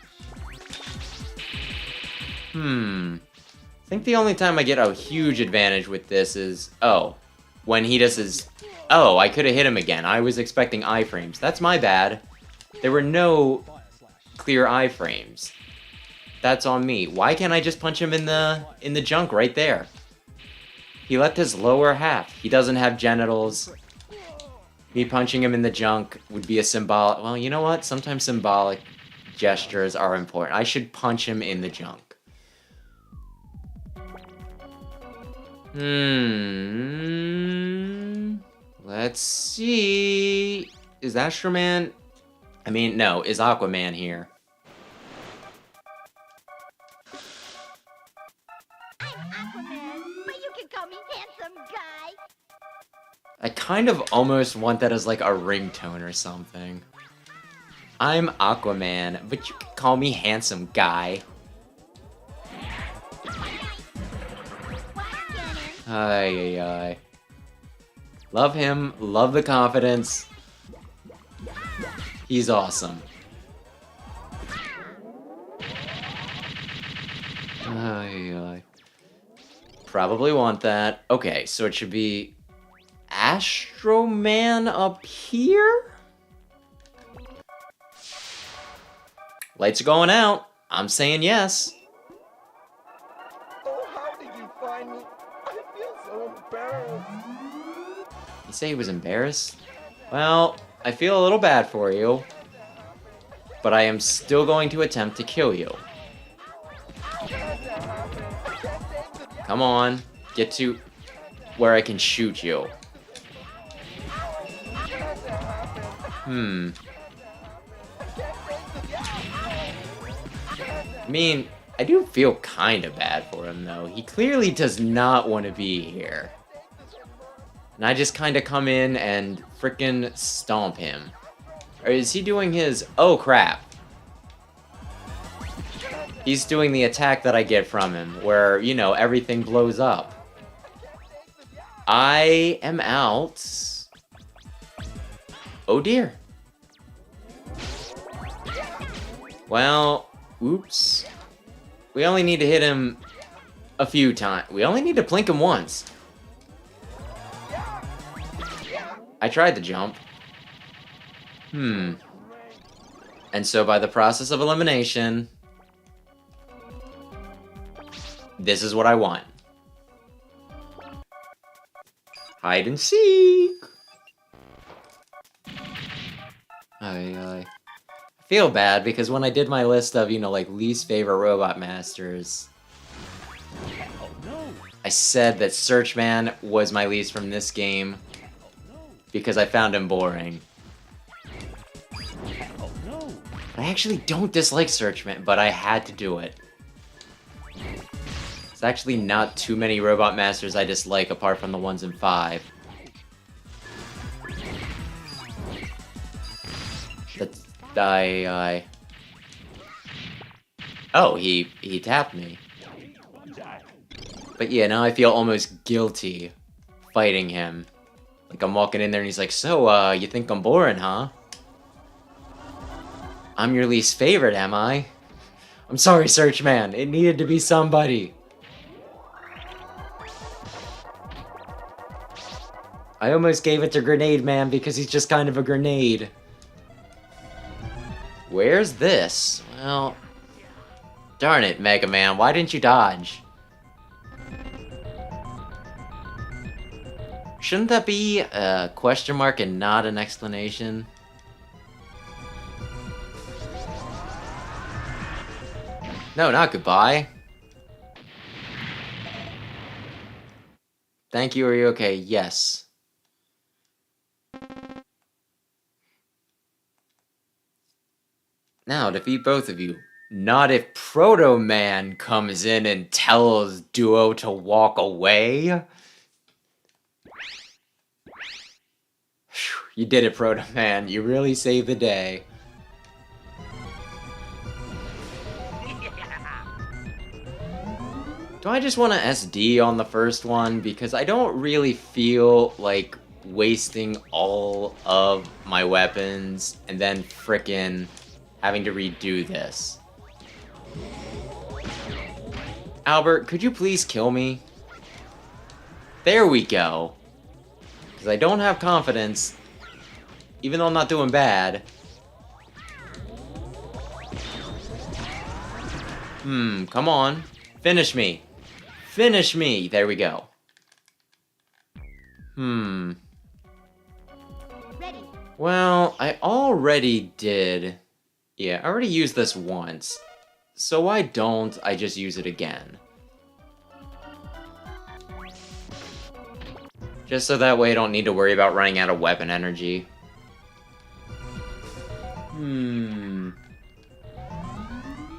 I think the only time I get a huge advantage with this is... Oh. When he does his... Oh, I could have hit him again. I was expecting iframes. That's my bad. There were no Fire slash. clear iframes. That's on me. Why can't I just punch him in the junk right there? He left his lower half. He doesn't have genitals. Me punching him in the junk would be a symbolic... Well, you know what? Sometimes symbolic gestures are important. I should punch him in the junk. Let's see... Is Astroman... I mean, no. Is Aquaman here? I'm Aquaman, but you can call me handsome guy. I kind of almost want that as like a ringtone or something. I'm Aquaman, but you can call me handsome guy. Ay, ay, ay. Love him, love the confidence. He's awesome. Ay, ay. Probably want that. Okay, so it should be Astroman up here? Lights are going out. I'm saying yes. Oh, how did you find me? I feel so embarrassed. You say he was embarrassed? Well, I feel a little bad for you. But I am still going to attempt to kill you. Come on. Get to where I can shoot you. I mean, I do feel kind of bad for him, though. He clearly does not want to be here. And I just kind of come in and frickin' stomp him. Or is he doing his... Oh, crap. He's doing the attack that I get from him, where, you know, everything blows up. I am out. Oh, dear. Well, oops. We only need to hit him a few times. We only need to blink him once. I tried to jump. And so by the process of elimination, this is what I want. Hide and seek. I feel bad because when I did my list of, you know, like least favorite Robot Masters, I said that Searchman was my least from this game because I found him boring. I actually don't dislike Searchman, but I had to do it. It's actually not too many Robot Masters I dislike apart from the ones in 5. That's... Oh, he tapped me. But yeah, now I feel almost guilty fighting him. Like I'm walking in there and he's like, so, you think I'm boring, huh? I'm your least favorite, am I? I'm sorry, Searchman. It needed to be somebody. I almost gave it to Grenade Man because he's just kind of a grenade. Where's this? Well... Darn it, Mega Man. Why didn't you dodge? Shouldn't that be a question mark and not an explanation? No, not goodbye. Thank you, are you okay? Yes. Now, defeat both of you. Not if Proto Man comes in and tells Duo to walk away. You did it, Proto Man. You really saved the day. Do I just want to SD on the first one? Because I don't really feel like wasting all of my weapons and then frickin' having to redo this. Albert, could you please kill me? There we go. Because I don't have confidence, even though I'm not doing bad. Come on. Finish me. Finish me. There we go. Ready. Well, I already did. Yeah, I already used this once. So why don't I just use it again? Just so that way I don't need to worry about running out of weapon energy.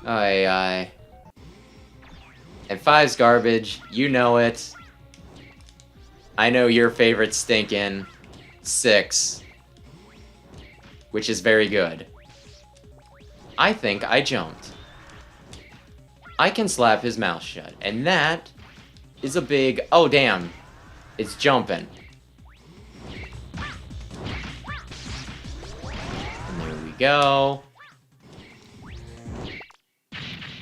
Aye. And 5's garbage. You know it. I know your favorite stinking 6. Which is very good. I think I jumped. I can slap his mouth shut. And that is a big... Oh, damn. It's jumping. And there we go.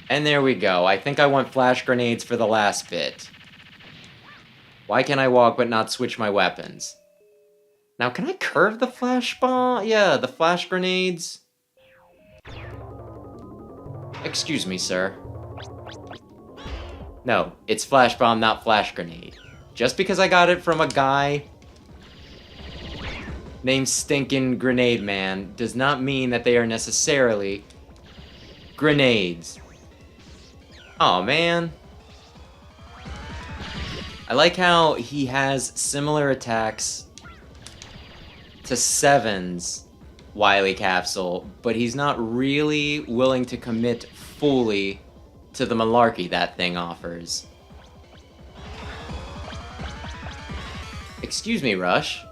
And there we go. I think I want flash grenades for the last bit. Why can I walk but not switch my weapons? Now, can I curve the flash bomb? Yeah, the flash grenades. Excuse me, sir. No, it's flash bomb, not flash grenade. Just because I got it from a guy named Stinkin' Grenade Man does not mean that they are necessarily grenades. Oh man. I like how he has similar attacks to 7's Wily Capsule, but he's not really willing to commit fully to the malarkey that thing offers. Excuse me, Rush.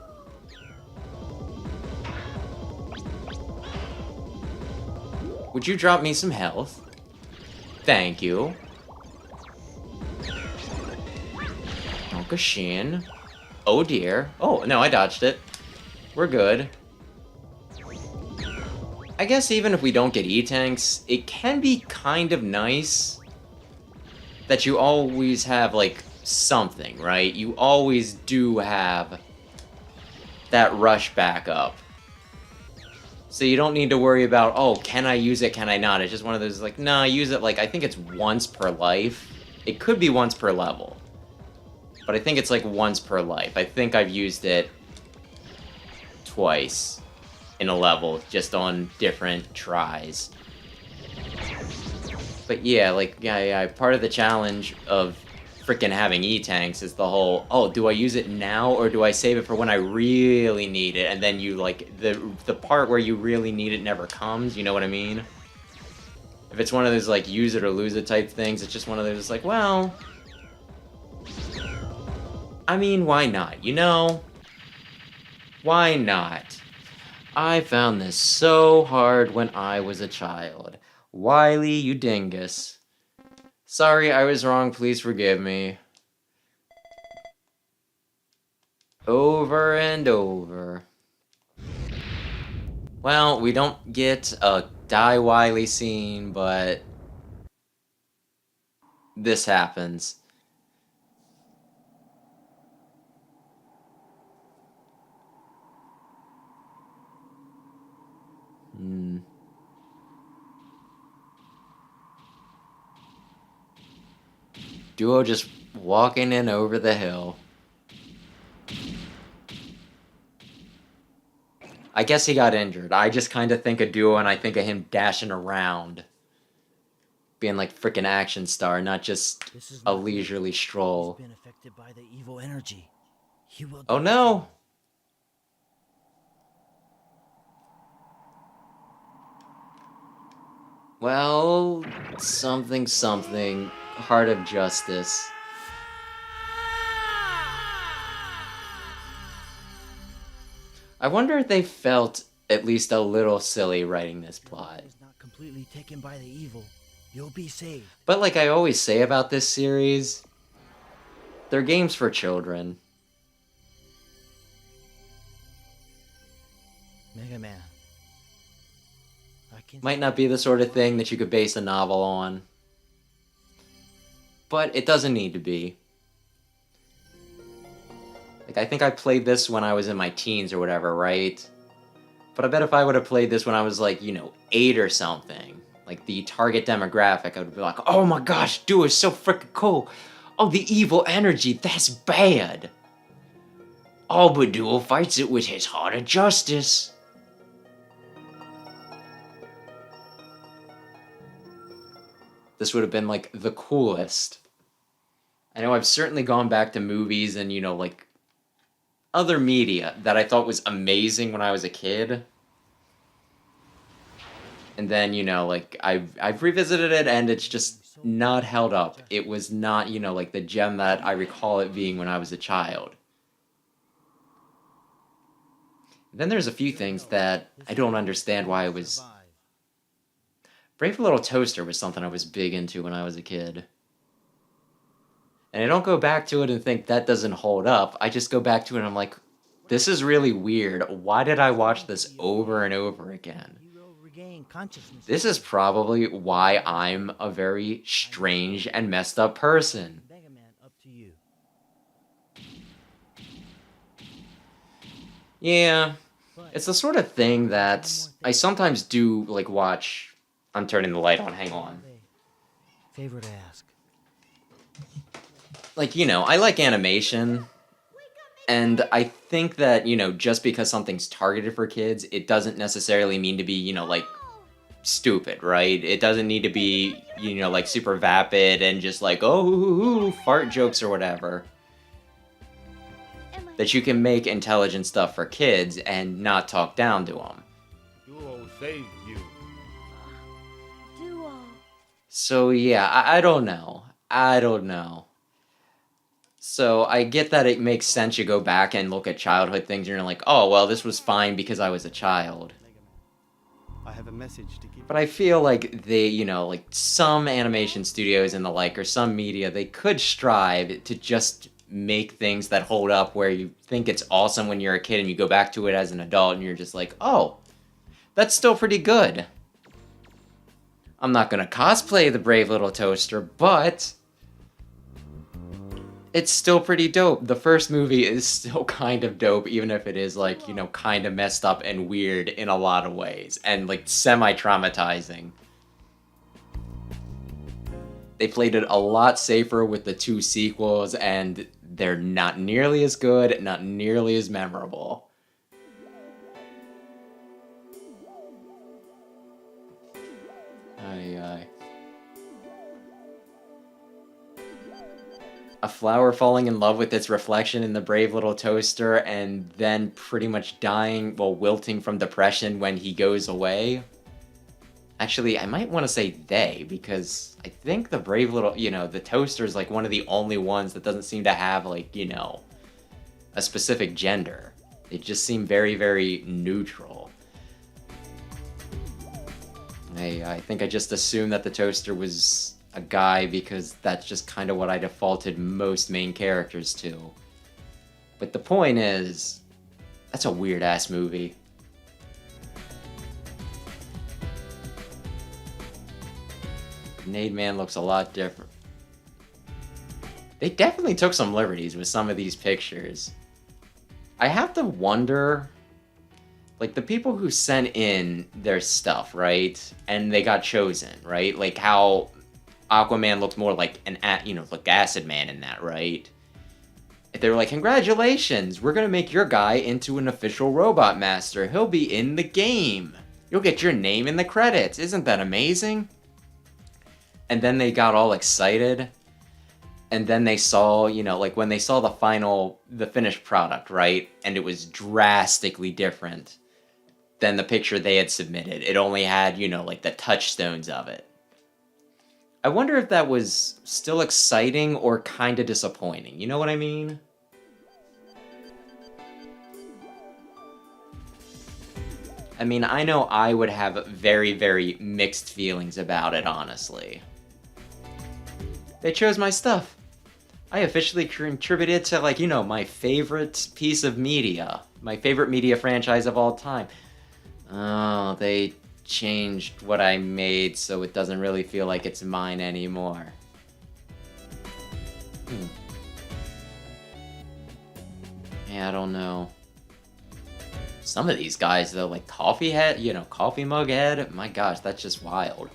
Would you drop me some health? Thank you. Donkashin. Oh dear. Oh, no, I dodged it. We're good. I guess even if we don't get E-Tanks, it can be kind of nice that you always have, like, something, right? You always do have that rush backup. So you don't need to worry about, oh, can I use it, can I not? It's just one of those, like, nah, use it, like, I think it's once per life. It could be once per level. But I think it's, like, once per life. I think I've used it twice in a level, just on different tries. But yeah, like, yeah, part of the challenge of freaking having E-Tanks is the whole, oh, do I use it now or do I save it for when I really need it? And then you, like, the part where you really need it never comes, you know what I mean? If it's one of those, like, use it or lose it type things, it's just one of those, like, well, I mean, why not, you know? Why not? I found this so hard when I was a child. Wily, you dingus. Sorry, I was wrong, please forgive me. Over and over. Well, we don't get a Die Wily scene, but this happens. Duo just walking in over the hill. I guess he got injured. I just kind of think of Duo and I think of him dashing around. Being like freaking action star, not just a leisurely stroll. He's been affected by the evil energy. He will Oh no! Well, something, Heart of Justice. I wonder if they felt at least a little silly writing this plot. is not completely taken by the evil. You'll be saved. But like I always say about this series, they're games for children. Mega Man. I can Might not be the sort of thing that you could base a novel on. But it doesn't need to be. Like, I think I played this when I was in my teens or whatever, right? But I bet if I would have played this when I was like, 8 or something, like the target demographic, I would be like, oh my gosh, dude, it's so freaking cool. Oh, the evil energy, that's bad. Oh, but Duo fights it with his heart of justice. This would have been like the coolest. I know I've certainly gone back to movies and, you know, like other media that I thought was amazing when I was a kid. And then, you know, like I've revisited it and it's just not held up. It was not, you know, like the gem that I recall it being when I was a child. Then there's a few things that I don't understand why it was. Brave Little Toaster was something I was big into when I was a kid. And I don't go back to it and think that doesn't hold up. I just go back to it and I'm like, this is really weird. Why did I watch this over and over again? This is probably why I'm a very strange and messed up person. Mega Man, up to you. Yeah, it's the sort of thing that I sometimes do, like, watch. I'm turning the light on, hang on. Favor to ask. Like, you know, I like animation, and I think that, you know, just because something's targeted for kids, it doesn't necessarily mean to be, you know, like, stupid, right? It doesn't need to be, you know, like, super vapid and just like, oh, fart jokes or whatever. That you can make intelligent stuff for kids and not talk down to them. Duo saved you. Duo. So, yeah, I don't know. I don't know. So I get that it makes sense you go back and look at childhood things and you're like, oh, well, this was fine because I was a child. I have a message to give. But I feel like they, you know, like some animation studios and the like, or some media, they could strive to just make things that hold up where you think it's awesome when you're a kid and you go back to it as an adult and you're just like, oh, that's still pretty good. I'm not gonna cosplay the Brave Little Toaster, but it's still pretty dope. The first movie is still kind of dope, even if it is, like, you know, kind of messed up and weird in a lot of ways, and, like, semi-traumatizing. They played it a lot safer with the 2 sequels, and they're not nearly as good, not nearly as memorable. Aye. A flower falling in love with its reflection in the Brave Little Toaster and then pretty much dying, well, wilting from depression when he goes away. Actually, I might want to say they, because I think the Brave Little, you know, the Toaster is like one of the only ones that doesn't seem to have, like, you know, a specific gender. They just seem very, very neutral. I think I just assumed that the Toaster was a guy because that's just kind of what I defaulted most main characters to. But the point is, that's a weird-ass movie. Grenade Man looks a lot different. They definitely took some liberties with some of these pictures. I have to wonder, like, the people who sent in their stuff, right? And they got chosen, right? Like how Aquaman looked more like like Acid Man in that, right? If they were like, congratulations, we're gonna make your guy into an official Robot Master. He'll be in the game. You'll get your name in the credits. Isn't that amazing? And then they got all excited. And then they saw, you know, like when they saw the finished product, right? And it was drastically different than the picture they had submitted. It only had, you know, like the touchstones of it. I wonder if that was still exciting or kind of disappointing. You know what I mean? I mean, I know I would have very, very mixed feelings about it, honestly. They chose my stuff. I officially contributed to, like, you know, my favorite piece of media. My favorite media franchise of all time. Oh, they changed what I made so it doesn't really feel like it's mine anymore. Yeah, I don't know. Some of these guys, though, like Coffee Mug Head, my gosh, that's just wild.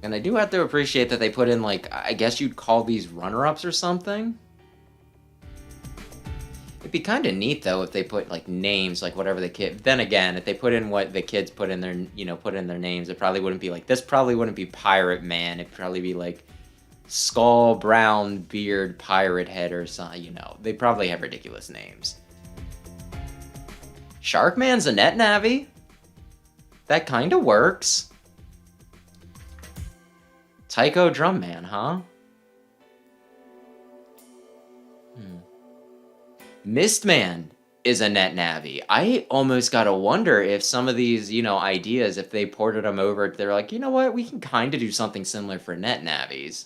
And I do have to appreciate that they put in, like, I guess you'd call these runner-ups or something? It'd be kind of neat, though, if they put, like, names, like, whatever the kid... Then again, if they put in what the kids put in their, put in their names, it probably wouldn't be, like, this probably wouldn't be Pirate Man. It'd probably be, like, Skull, Brown, Beard, Pirate Head, or something, They probably have ridiculous names. Sharkman's a net navvy? That kind of works. Tycho Drumman, huh? Mistman is a net navvy. I almost gotta wonder if some of these, ideas, if they ported them over, they're like, you know what, we can kind of do something similar for net navies.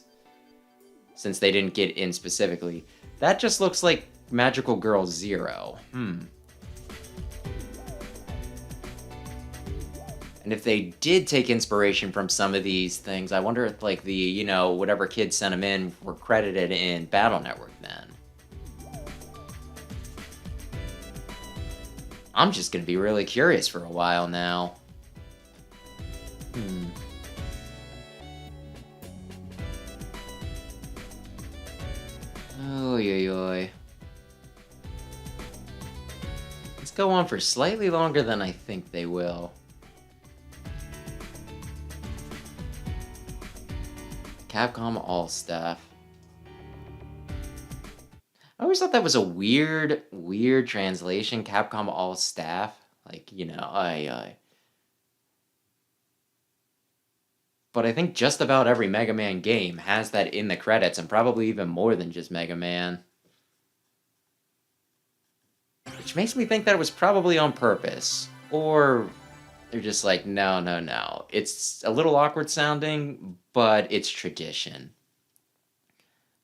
Since they didn't get in specifically. That just looks like Magical Girl Zero. And if they did take inspiration from some of these things, I wonder if, like, the, whatever kids sent them in were credited in Battle Network then. I'm just gonna be really curious for a while now. Oy. Let's go on for slightly longer than I think they will. Capcom All Staff. I always thought that was a weird translation, Capcom All Staff. Like, But I think just about every Mega Man game has that in the credits, and probably even more than just Mega Man. Which makes me think that it was probably on purpose. Or they're just like, no. It's a little awkward sounding, but it's tradition.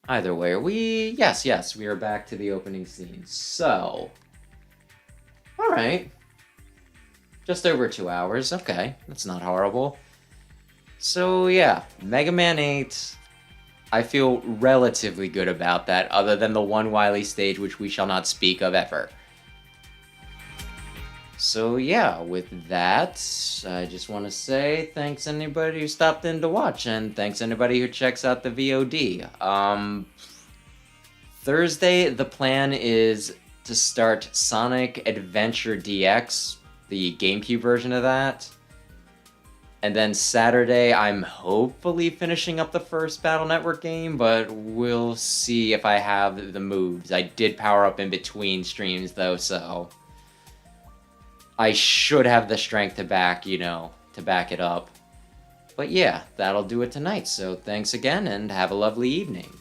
Either way, yes, we are back to the opening scene. So, alright. Just over 2 hours, okay, that's not horrible. So yeah, Mega Man 8, I feel relatively good about that, other than the one Wily stage which we shall not speak of ever. So yeah, with that, I just want to say thanks anybody who stopped in to watch, and thanks anybody who checks out the VOD. Thursday, the plan is to start Sonic Adventure DX, the GameCube version of that. And then Saturday, I'm hopefully finishing up the first Battle Network game, but we'll see if I have the moves. I did power up in between streams though, so I should have the strength to back it up. But yeah, that'll do it tonight. So thanks again and have a lovely evening.